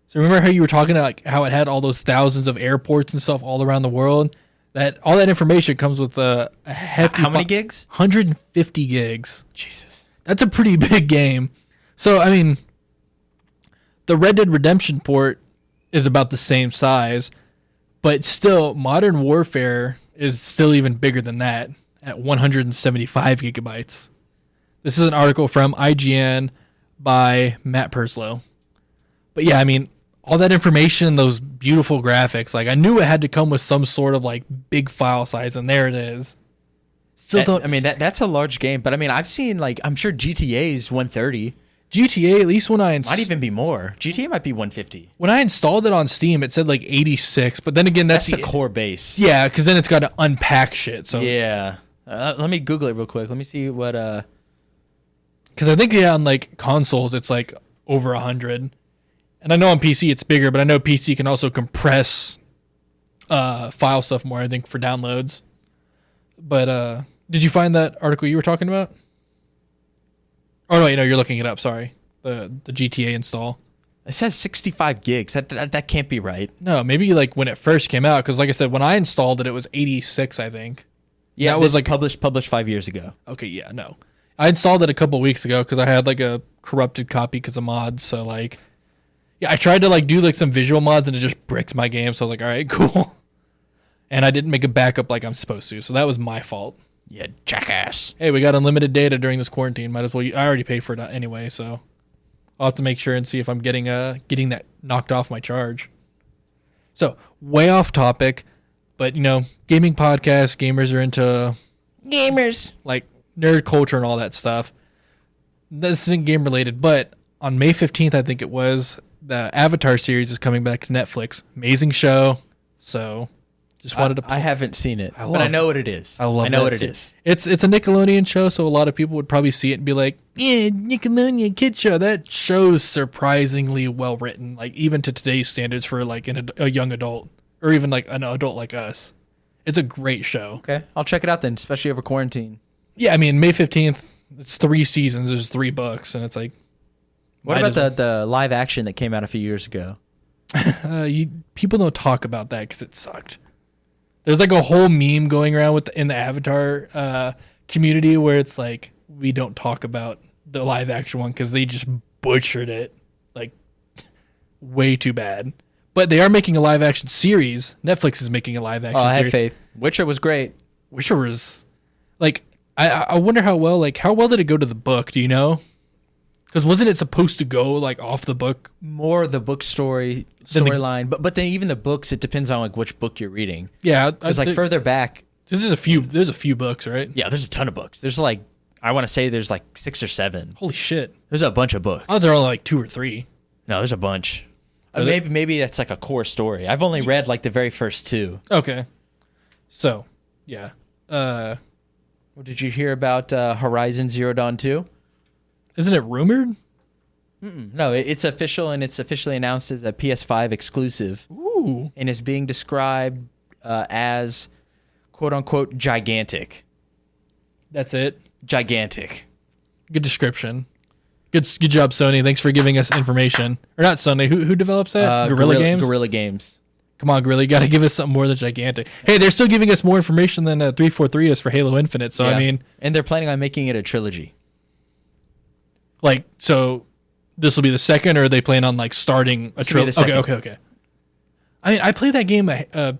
So remember how you were talking about like how it had all those thousands of airports and stuff all around the world? That all that information comes with a hefty... How many gigs? 150 gigs. Jesus. That's a pretty big game. So, I mean, the Red Dead Redemption port is about the same size, but still, Modern Warfare is still even bigger than that at 175 gigabytes. This is an article from IGN by Matt Perslow. But yeah, I mean, all that information, those beautiful graphics, like I knew it had to come with some sort of like big file size, and there it is. That's a large game, but I mean, I've seen like, I'm sure GTA's 130. GTA, at least when might even be more. GTA might be 150. When I installed it on Steam, it said like 86, but then again, that's the core base. Yeah, because then it's got to unpack shit. So yeah, let me Google it real quick. Let me see what. Because I think on like consoles, it's like over 100, and I know on PC it's bigger, but I know PC can also compress file stuff more. I think for downloads. But did you find that article you were talking about? Oh no, you're looking it up. Sorry, the GTA install. It says 65 gigs. That can't be right. No, maybe like when it first came out, because like I said, when I installed it, it was 86, I think. Yeah, that was like published 5 years ago. Okay, yeah, no, I installed it a couple weeks ago because I had like a corrupted copy because of mods. So like, yeah, I tried to like do like some visual mods and it just bricked my game. So I was like, all right, cool. And I didn't make a backup like I'm supposed to, so that was my fault. Yeah, jackass. Hey, we got unlimited data during this quarantine. Might as well. I already paid for it anyway, so I'll have to make sure and see if I'm getting that knocked off my charge. So way off topic, but gaming podcasts, gamers are into like nerd culture and all that stuff. This isn't game related, but on May 15th, I think it was, the Avatar series is coming back to Netflix. Amazing show. So. Just wanted to. I haven't seen it, but I know what it is. I know what it is. It's a Nickelodeon show, so a lot of people would probably see it and be like, "Yeah, Nickelodeon kid show. That show's surprisingly well written, like even to today's standards for like a young adult or even like an adult like us. It's a great show." Okay, I'll check it out then, especially over quarantine. Yeah, I mean May 15th. It's 3 seasons. There's 3 books, and it's like. What about the live action that came out a few years ago? People don't talk about that because it sucked. There's like a whole meme going around in the Avatar community where it's like, we don't talk about the live action one because they just butchered it like way too bad. But they are making a live action series. Netflix is making a live action I series. have faith. Witcher was great. Witcher was like, I wonder how well did it go to the book? Do you know? Because wasn't it supposed to go like off the book? More the book storyline, but then even the books, it depends on like which book you're reading. Yeah, It's like further back. There's a few books, right? Yeah, there's a ton of books. There's like, I want to say there's like 6 or 7. Holy shit! There's a bunch of books. Oh, there are only like 2 or 3. No, there's a bunch. Are they- Maybe that's like a core story. I've only read like the very first 2. Okay, so yeah. Well, did you hear about Horizon Zero Dawn 2? Isn't it rumored? No, it's official, and it's officially announced as a PS5 exclusive. Ooh. And is being described as quote unquote gigantic. That's it. Gigantic. Good description. Good job, Sony. Thanks for giving us information. Or not Sony. Who develops that? Guerrilla Games? Guerrilla Games. Come on, Guerrilla. You got to give us something more than gigantic. Hey, they're still giving us more information than 343 is for Halo Infinite. So, Yeah. I mean. And they're planning on making it a trilogy. Like, so this will be the second, or are they plan on like starting a This will be the trilogy? second. Okay. I mean, I played that game a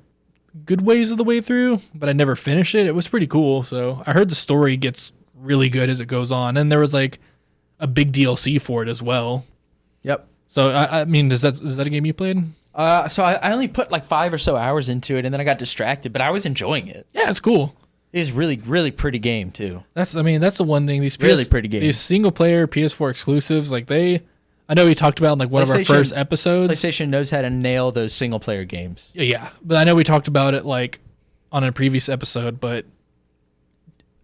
good ways of the way through, but I never finished it. It was pretty cool. So I heard the story gets really good as it goes on. And there was like a big DLC for it as well. Yep. So, I mean, is that a game you played? So I only put like 5 or so hours into it, and then I got distracted, but I was enjoying it. Yeah, it's cool. It is really, really pretty game too. That's the one thing. These Really pretty game. These single player PS4 exclusives, like I know we talked about in like one of our PlayStation- first episodes. PlayStation knows how to nail those single player games. Yeah, but I know we talked about it like on a previous episode, but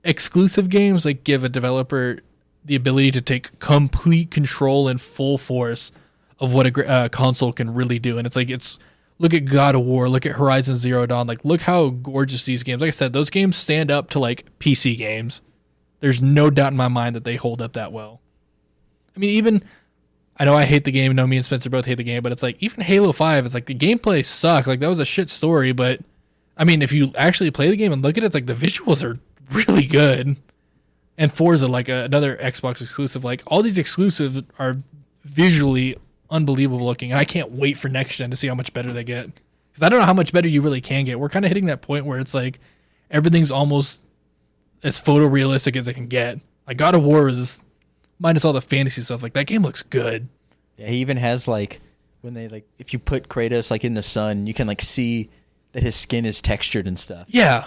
exclusive games like give a developer the ability to take complete control and full force of what a console can really do. And it's look at God of War, look at Horizon Zero Dawn, like look how gorgeous these games. Like I said, those games stand up to like PC games. There's no doubt in my mind that they hold up that well. I mean, even I know I hate the game. I know me and Spencer both hate the game, but it's like even Halo 5, it's like the gameplay sucked. Like that was a shit story, but I mean, if you actually play the game and look at it, it's like the visuals are really good. And Forza, like another Xbox exclusive, like all these exclusives are visually unbelievable looking, and I can't wait for next gen to see how much better they get. Because I don't know how much better you really can get. We're kind of hitting that point where it's like everything's almost as photorealistic as it can get. Like God of War is minus all the fantasy stuff. Like that game looks good. Yeah, he even has like when they like if you put Kratos like in the sun, you can like see that his skin is textured and stuff. Yeah.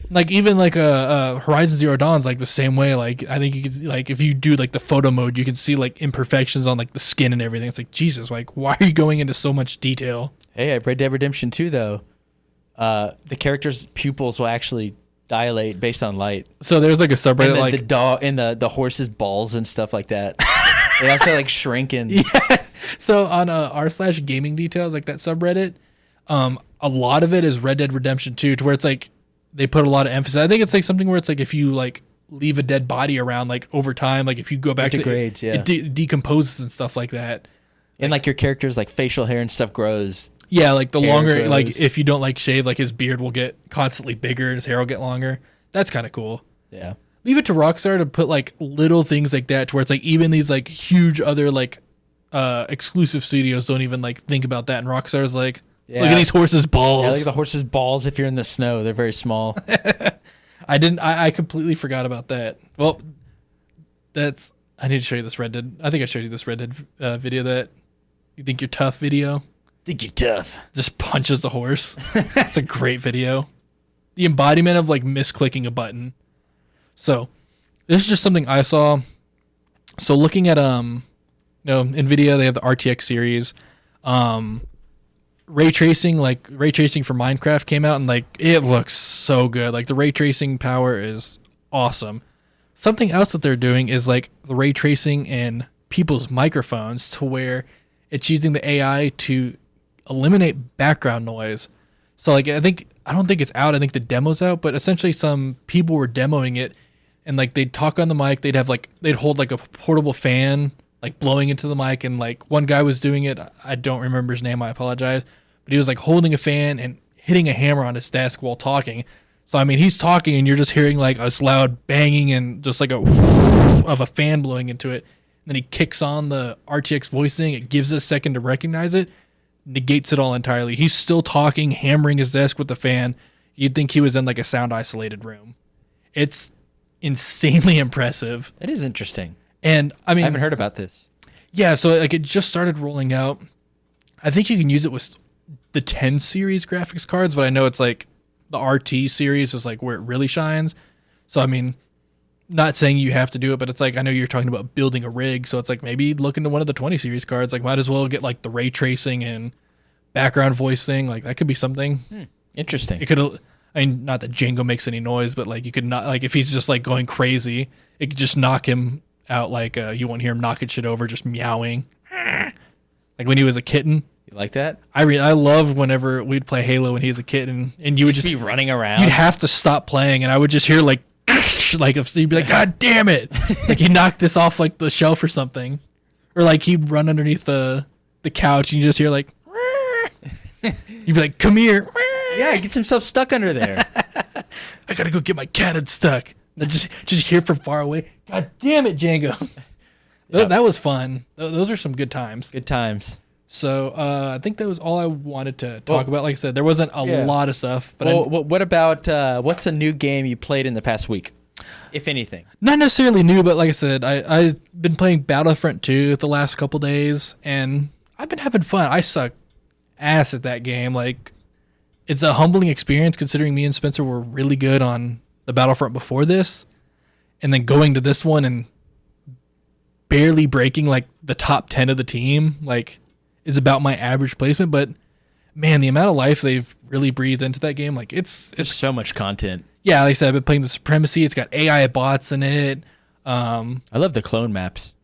Like even like Horizon Zero Dawn's like the same way. Like I think you could like if you do like the photo mode, you can see like imperfections on like the skin and everything. It's like Jesus, like why are you going into so much detail? Hey, I played Dead Redemption 2 though. The character's pupils will actually dilate based on light. So there's like a subreddit And the, like the dog and the horse's balls and stuff like that. They also like shrink and yeah. So on r/gaming details, like that subreddit, a lot of it is Red Dead Redemption 2, to where it's like they put a lot of emphasis. I think it's like something where it's like if you like leave a dead body around like over time, like if you go back It degrades, yeah. it decomposes and stuff like that. and like your character's like facial hair and stuff grows. Yeah, like the Hair longer, grows. like if you don't like shave, like his beard will get constantly bigger and his hair will get longer. That's kind of cool. Yeah. Leave it to Rockstar to put like little things like that, to where it's like even these like huge other like exclusive studios don't even like think about that, and Rockstar's like, Yeah. look at these horses' balls. Yeah, like the horse's balls if you're in the snow, they're very small. I completely forgot about that. Well, I need to show you this Red Dead. I think I showed you this Red Dead video, that you think you're tough video. Think you're tough. Just punches the horse. It's a great video. The embodiment of like misclicking a button. So this is just something I saw. So looking at NVIDIA, they have the RTX series. Ray tracing for Minecraft came out, and like it looks so good. Like the ray tracing power is awesome. Something else that they're doing is like the ray tracing in people's microphones, to where it's using the AI to eliminate background noise. So like I don't think it's out. I think the demo's out, but essentially some people were demoing it, and like they'd talk on the mic, they'd hold like a portable fan like blowing into the mic, and like one guy was doing it. I don't remember his name, I apologize, but he was like holding a fan and hitting a hammer on his desk while talking. So I mean, he's talking and you're just hearing like a loud banging and just like a of a fan blowing into it. And then he kicks on the RTX voice thing. It gives us a second to recognize it. negates it all entirely. He's still talking, hammering his desk with the fan. You'd think he was in like a sound isolated room. It's insanely impressive. It is interesting. And I mean, I haven't heard about this. Yeah, so like it just started rolling out. I think you can use it with the 10 series graphics cards, but I know it's like the RT series is like where it really shines. So I mean, not saying you have to do it, but it's like I know you're talking about building a rig, so it's like maybe look into one of the 20 series cards. Like might as well get like the ray tracing and background voice thing. Like that could be something. Interesting. It could, I mean, not that Django makes any noise, but like you could not, like if he's just like going crazy, it could just knock him out. Like you won't hear him knocking shit over, just meowing. Like when he was a kitten. You like that? I love whenever we'd play Halo when he was a kid, and you would just be running around. You'd have to stop playing, and I would just hear like if you'd be like, God damn it! Like he knocked this off like the shelf or something, or like he'd run underneath the couch, and you just hear like, you'd be like, come here. Yeah, he gets himself stuck under there. I gotta go get my cat unstuck. And just hear from far away. God damn it, Django. Yep. That was fun. Those are some good times. Good times. So I think that was all I wanted to talk about. Like I said, there wasn't a lot of stuff. But what about what's a new game you played in the past week, if anything? Not necessarily new, but like I said, I've been playing Battlefront 2 the last couple days, and I've been having fun. I suck ass at that game. Like, it's a humbling experience considering me and Spencer were really good on the Battlefront before this, and then going to this one and barely breaking like the top 10 of the team, like, is about my average placement. But man, the amount of life they've really breathed into that game, like it's so much content. Yeah, like I said, I've been playing the Supremacy. It's got AI bots in it. I love the clone maps.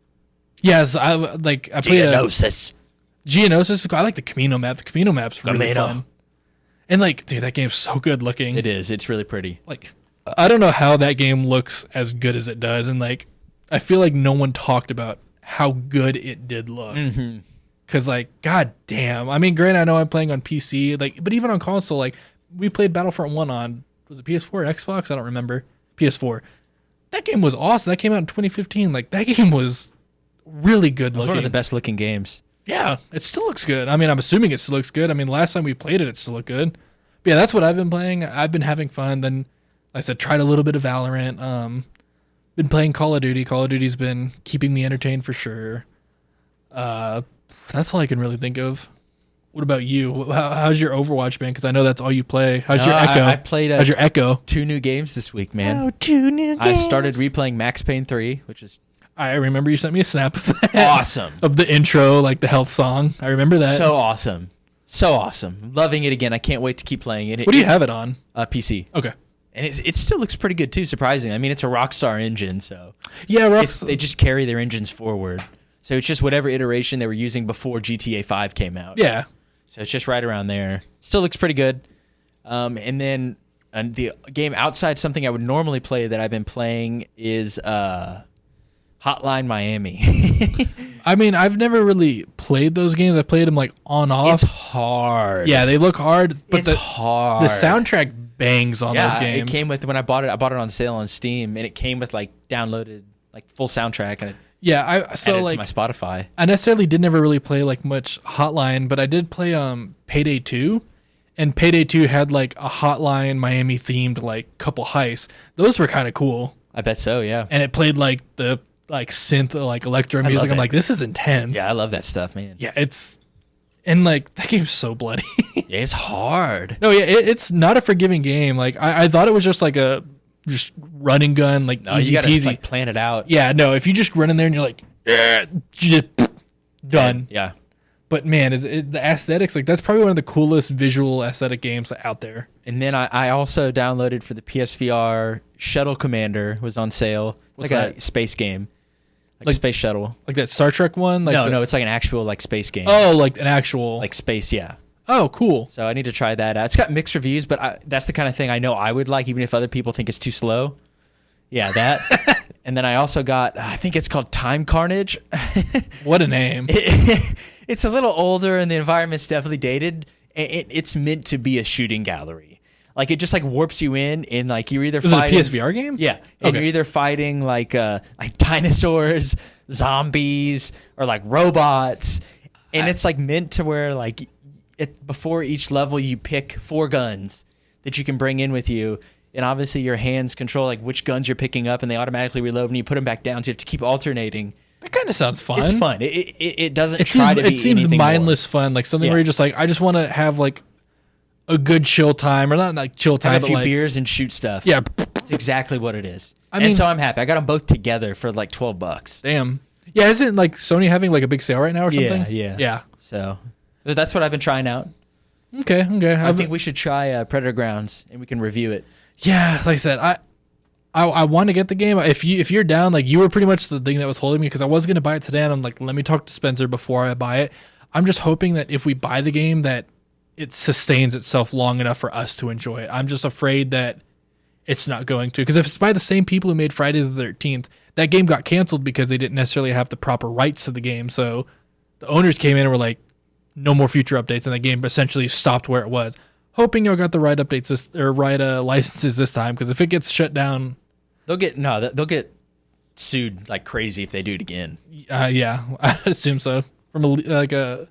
Yes, I played Geonosis. Geonosis. I like the Camino map. The Camino map's really fun. And like, dude, that game's so good looking. It is. It's really pretty. Like, I don't know how that game looks as good as it does, and like, I feel like no one talked about how good it did look. Mm-hmm. Cause like, god damn. I mean, granted, I know I'm playing on PC, like, but even on console, like, we played Battlefront 1 on, was it PS4 or Xbox? I don't remember. PS4. That game was awesome. That came out in 2015. Like, that game was really good looking. It was one of the best looking games. Yeah, it still looks good. I mean, I'm assuming it still looks good. I mean, last time we played it, it still looked good. But yeah, that's what I've been playing. I've been having fun. Then, like I said, tried a little bit of Valorant. Been playing Call of Duty. Call of Duty's been keeping me entertained for sure. That's all I can really think of. What about you? How's your Overwatch been? Because I know that's all you play. How's your Echo? I played How's your Echo? 2 new games this week, man. Oh, 2 new games. I started replaying Max Payne 3, which is I remember you sent me a snap of that. awesome. Of the intro, like the health song. I remember that. So awesome. So awesome. Loving it again. I can't wait to keep playing it. What do you have it on? PC. Okay. And it still looks pretty good too, surprisingly. I mean, it's a Rockstar engine, so yeah, Rockstar. They just carry their engines forward. So it's just whatever iteration they were using before GTA 5 came out. Yeah. So it's just right around there. Still looks pretty good. And then the game outside something I would normally play that I've been playing is Hotline Miami. I mean, I've never really played those games. I've played them like on off. It's hard. Yeah, they look hard, but it's hard. The soundtrack bangs on those games. It came with when I bought it on sale on Steam, and it came with like downloaded like full soundtrack and it added to my Spotify. I necessarily did never really play like much Hotline, but I did play Payday 2, and Payday 2 had like a Hotline Miami themed like couple heists. Those were kind of cool. I bet so, yeah. And it played like the like synth like electro music. I'm like, this is intense. Yeah, I love that stuff, man. Yeah, and like that game's so bloody. Yeah, it's hard. No, yeah, it's not a forgiving game. Like I thought it was just like a run and gun, like no, easy you gotta peasy. like plan it out. Yeah, no, if you just run in there and you're like, done. Yeah. But man, the aesthetics, like that's probably one of the coolest visual aesthetic games out there. And then I also downloaded for the PSVR Shuttle Commander, was on sale. It's like a space game. Like space shuttle. Like that Star Trek one? Like no, it's like an actual like space game. Oh, like an actual like space, yeah. Oh, cool. So I need to try that out. It's got mixed reviews, but that's the kind of thing I know I would like, even if other people think it's too slow. Yeah, that. And then I also got, I think it's called Time Carnage. What a name. It's a little older, and the environment's definitely dated. It's meant to be a shooting gallery. Like, it just, like, warps you in, and, like, you're either fighting... Is it a PSVR game? Yeah. And you're either fighting, like dinosaurs, zombies, or, like, robots. And it's, like, meant to where, like, before each level you pick 4 guns that you can bring in with you, and obviously your hands control like which guns you're picking up, and they automatically reload when you put them back down. So you have to keep alternating. That kind of sounds fun. It's fun. It doesn't It try seems, to be it seems anything mindless fun, like something Yeah. where you're just like, I just want to have like a good chill time, or not like chill more. time, Have a but few like beers and shoot stuff. yeah. It's exactly what it is. I mean- and so I'm happy. I got them both together for like $12. Damn. Yeah, isn't like Sony having like a big sale right now or something? Yeah. So that's what I've been trying out. Okay. I think we should try Predator Grounds and we can review it. Yeah, like I said, I want to get the game. If you're down, like you were pretty much the thing that was holding me, because I was gonna buy it today, and I'm like, let me talk to Spencer before I buy it. I'm just hoping that if we buy the game, that it sustains itself long enough for us to enjoy it. I'm just afraid that it's not going to, because if it's by the same people who made Friday the 13th, that game got canceled because they didn't necessarily have the proper rights to the game. So the owners came in and were like, no more future updates, and the game essentially stopped where it was. Hoping y'all got the right updates licenses this time, because if it gets shut down, They'll get sued like crazy if they do it again. yeah, I assume so. From a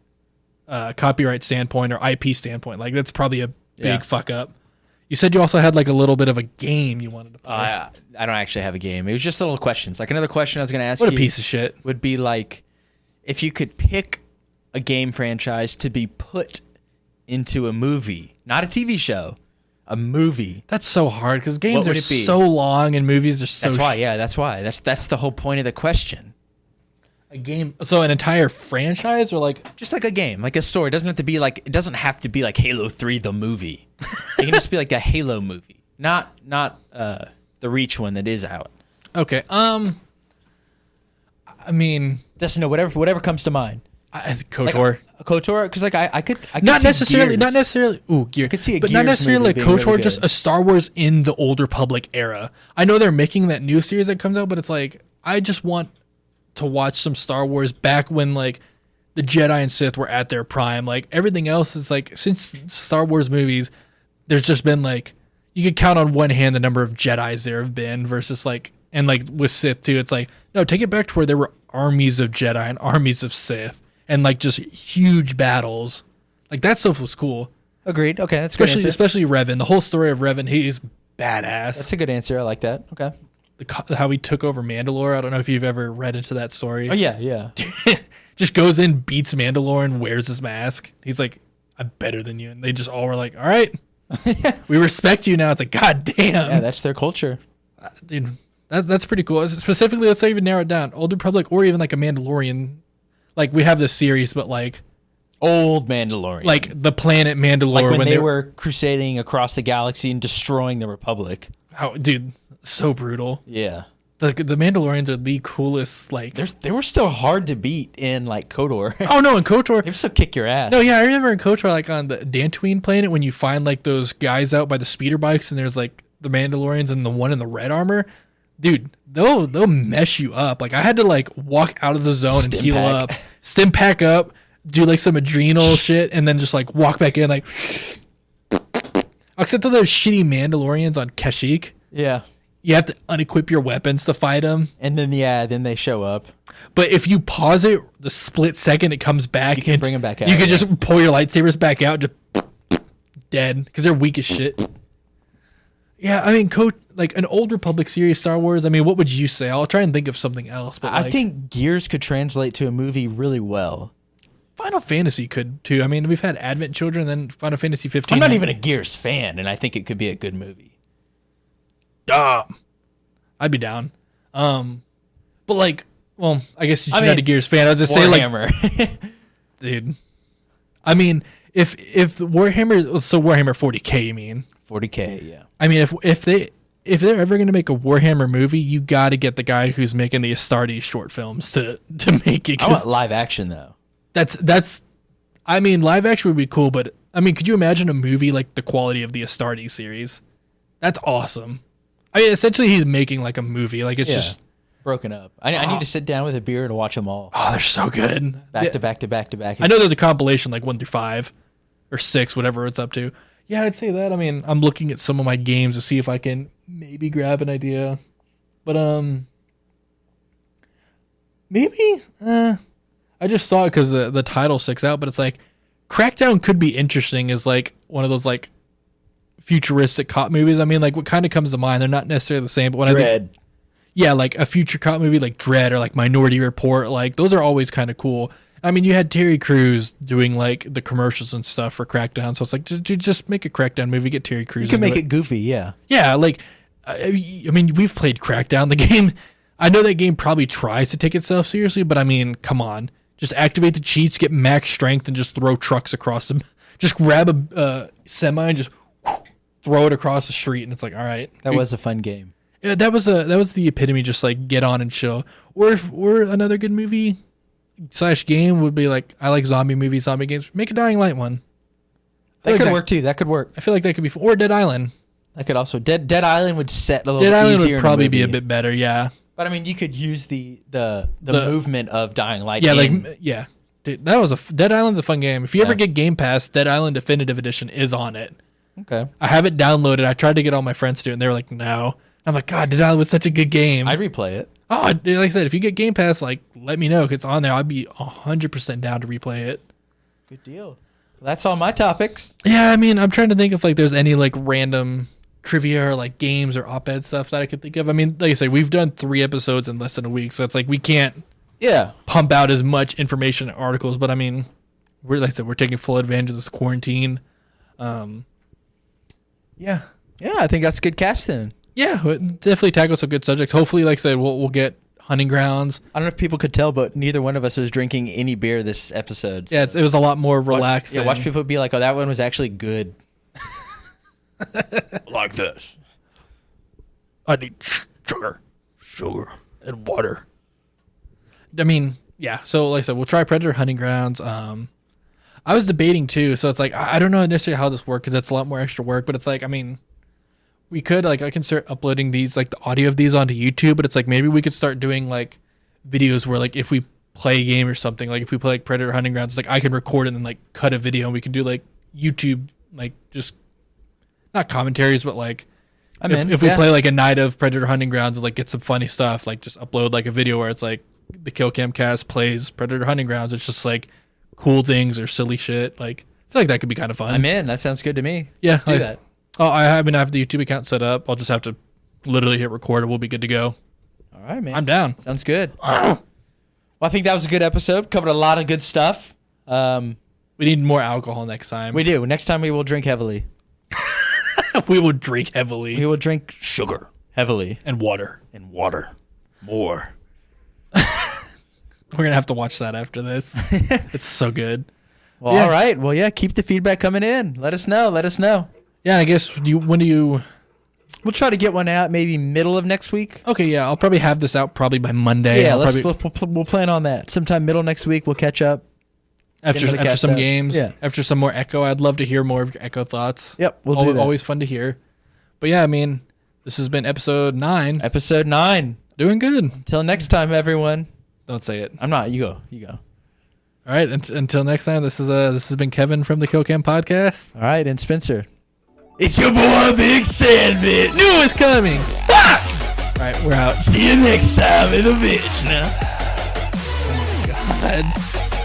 copyright standpoint or IP standpoint, like that's probably a big fuck up. You said you also had like a little bit of a game you wanted to play. I don't actually have a game. It was just little questions. Like another question I was going to ask What you a piece of shit. would be like, if you could pick a game franchise to be put into a movie, not a TV show, a movie. That's so hard because games What are would it be? so long and movies are so. That's why. Yeah, that's why. That's the whole point of the question. A game. So an entire franchise, or like Just like a game, like a story. It doesn't have to be like Halo 3 the movie. It can just be like a Halo movie, not the Reach one that is out. okay. I mean, Just whatever comes to mind. I think KOTOR. Like, KOTOR, because like I could not see necessarily. Not Gears. necessarily. Ooh, Gear. could see a but not Gears necessarily like movie being KOTOR. really Just good. a Star Wars in the Old Republic era. I know they're making that new series that comes out, but it's like I just want to watch some Star Wars back when like the Jedi and Sith were at their prime. Like everything else is like, since Star Wars movies, there's just been like, you could count on one hand the number of Jedis there have been versus like, and like with Sith too, it's like, no, take it back to where there were armies of Jedi and armies of Sith and like just huge battles. Like that stuff was cool. Agreed. Okay, that's a good answer. Especially Revan. The whole story of Revan, he's badass. That's a good answer. I like that. Okay. How he took over Mandalore. I don't know if you've ever read into that story. Oh yeah. Just goes in, beats Mandalore, and wears his mask. He's like, I'm better than you. And they just all were like, all right, we respect you now. It's like, God damn. Yeah, that's their culture. Dude, that's pretty cool. Specifically, let's even narrow it down. Old Republic or even like a Mandalorian. Like, we have this series, but like Old Mandalorian. the planet Mandalore. Like when they were crusading across the galaxy and destroying the Republic. Oh, dude, so brutal. Yeah. The Mandalorians are the coolest, like... They were still hard to beat in like KOTOR. Oh, no, in KOTOR... They would still kick your ass. No, yeah, I remember in KOTOR, like on the Dantooine planet, when you find like those guys out by the speeder bikes, and there's like the Mandalorians and the one in the red armor, dude, they'll mess you up. Like I had to like walk out of the zone and heal up, stim pack up, do like some adrenal shit, and then just like walk back in like. Except for those shitty Mandalorians on Kashyyyk, Yeah. you have to unequip your weapons to fight them. And then then they show up. But if you pause it, the split second it comes back, You can bring 'em back out, You can yeah. just pull your lightsabers back out, just dead, because they're weak as shit. Yeah, I mean, like an Old Republic series, Star Wars. I mean, what would you say? I'll try and think of something else. But I think Gears could translate to a movie really well. Final Fantasy could too. I mean, we've had Advent Children, then Final Fantasy 15. I'm not even a Gears fan, and I think it could be a good movie. Dumb. I'd be down. But like, well, I guess you're I not mean, a Gears fan. I was just saying, like, Warhammer. dude. I mean, if Warhammer, so Warhammer 40K, you mean? 40K, yeah. I mean, if they're ever gonna make a Warhammer movie, you got to get the guy who's making the Astartes short films to make it. I want live action though. That's. I mean, live action would be cool, but I mean, could you imagine a movie like the quality of the Astartes series? That's awesome. I mean, essentially, he's making like a movie. Like it's just broken up. I need to sit down with a beer and watch them all oh, they're so good. back to back to back to back. I know there's a compilation like 1 through 5 or 6, whatever it's up to. Yeah, I'd say that. I mean, I'm looking at some of my games to see if I can maybe grab an idea, but maybe I just saw it because the title sticks out. But it's like Crackdown could be interesting as like one of those like futuristic cop movies. I mean, like what kind of comes to mind? They're not necessarily the same, but when I think, yeah, like a future cop movie like Dread or like Minority Report, like those are always kind of cool. I mean, you had Terry Crews doing like the commercials and stuff for Crackdown, so it's like just make a Crackdown movie, get Terry Crews. You can make it goofy, yeah. Yeah, like I mean, we've played Crackdown. The game, I know that game probably tries to take itself seriously, but I mean, come on, just activate the cheats, get max strength, and just throw trucks across them. Just grab a semi and just throw it across the street, and it's like, all right, That was a fun game. yeah, that was the epitome. Just like get on and chill. Or another good movie / game would be like, I like zombie movies, zombie games. Make a Dying Light one. That could work too. That could work. I feel like that could be fun. Or Dead Island. That could also Dead Island would set a little Dead Island easier would probably in the be a movie. bit better. Yeah. But I mean, you could use the movement of Dying Light. Yeah, in- like yeah. Dude, that was Dead Island's a fun game. If you ever get Game Pass, Dead Island Definitive Edition is on it. Okay. I have it downloaded. I tried to get all my friends to it, and they were like, "No." I'm like, "God, Dead Island was such a good game." I'd replay it. Oh, like I said, if you get Game Pass, like let me know if it's on there. I'd be 100% down to replay it. Good deal. Well, that's all my topics. Yeah, I mean, I'm trying to think if like there's any like random trivia or like games or op-ed stuff that I could think of. I mean, like I say, we've done 3 episodes in less than a week, so it's like we can't pump out as much information and articles. But I mean, we're like I said, we're taking full advantage of this quarantine. Yeah, I think that's good casting. yeah, definitely tackle some good subjects. Hopefully, like I said, we'll get hunting grounds. I don't know if people could tell, but neither one of us was drinking any beer this episode. Yeah, it was a lot more relaxed. Watch people be like, "Oh, that one was actually good." Like this. I need sugar, and water. I mean, yeah. So, like I said, we'll try Predator Hunting Grounds. I was debating too, so it's like I don't know necessarily how this works because that's a lot more extra work. But it's like, I mean, we could like I can start uploading these like the audio of these onto YouTube, but it's like maybe we could start doing like videos where like if we play a game or something, like if we play like Predator Hunting Grounds, it's like I can record it and like cut a video, and we can do like YouTube like just not commentaries, but like if we play like a night of Predator Hunting Grounds and like get some funny stuff, like just upload like a video where it's like the KillCam cast plays Predator Hunting Grounds. It's just like cool things or silly shit. Like I feel like that could be kind of fun. I'm in. That sounds good to me. Yeah, Let's do that. Oh, I have the YouTube account set up. I'll just have to literally hit record and we'll be good to go. All right, man. I'm down. Sounds good. Well, I think that was a good episode. Covered a lot of good stuff. We need more alcohol next time. We do. Next time we will drink heavily. We will drink heavily. We will drink sugar heavily. And water. And water. More. We're going to have to watch that after this. It's so good. Well, Yeah. all right. Well, yeah, keep the feedback coming in. Let us know. Yeah, I guess when do you... We'll try to get one out maybe middle of next week. Okay, yeah, I'll probably have this out probably by Monday. Yeah, I'll we'll plan on that. Sometime middle next week, we'll catch up. after cast some out. games, Yeah. after some more Echo. I'd love to hear more of your Echo thoughts. Yep, we'll do that. Always fun to hear. But yeah, I mean, this has been episode 9. Episode 9. Doing good. Until next time, everyone. Don't say it. I'm not. You go. All right, until next time, this has been Kevin from the KillCam Podcast. All right, and Spencer. It's your boy, Big Sandwich. Knew it's coming. All right, we're out. See you next time in a bitch now. God.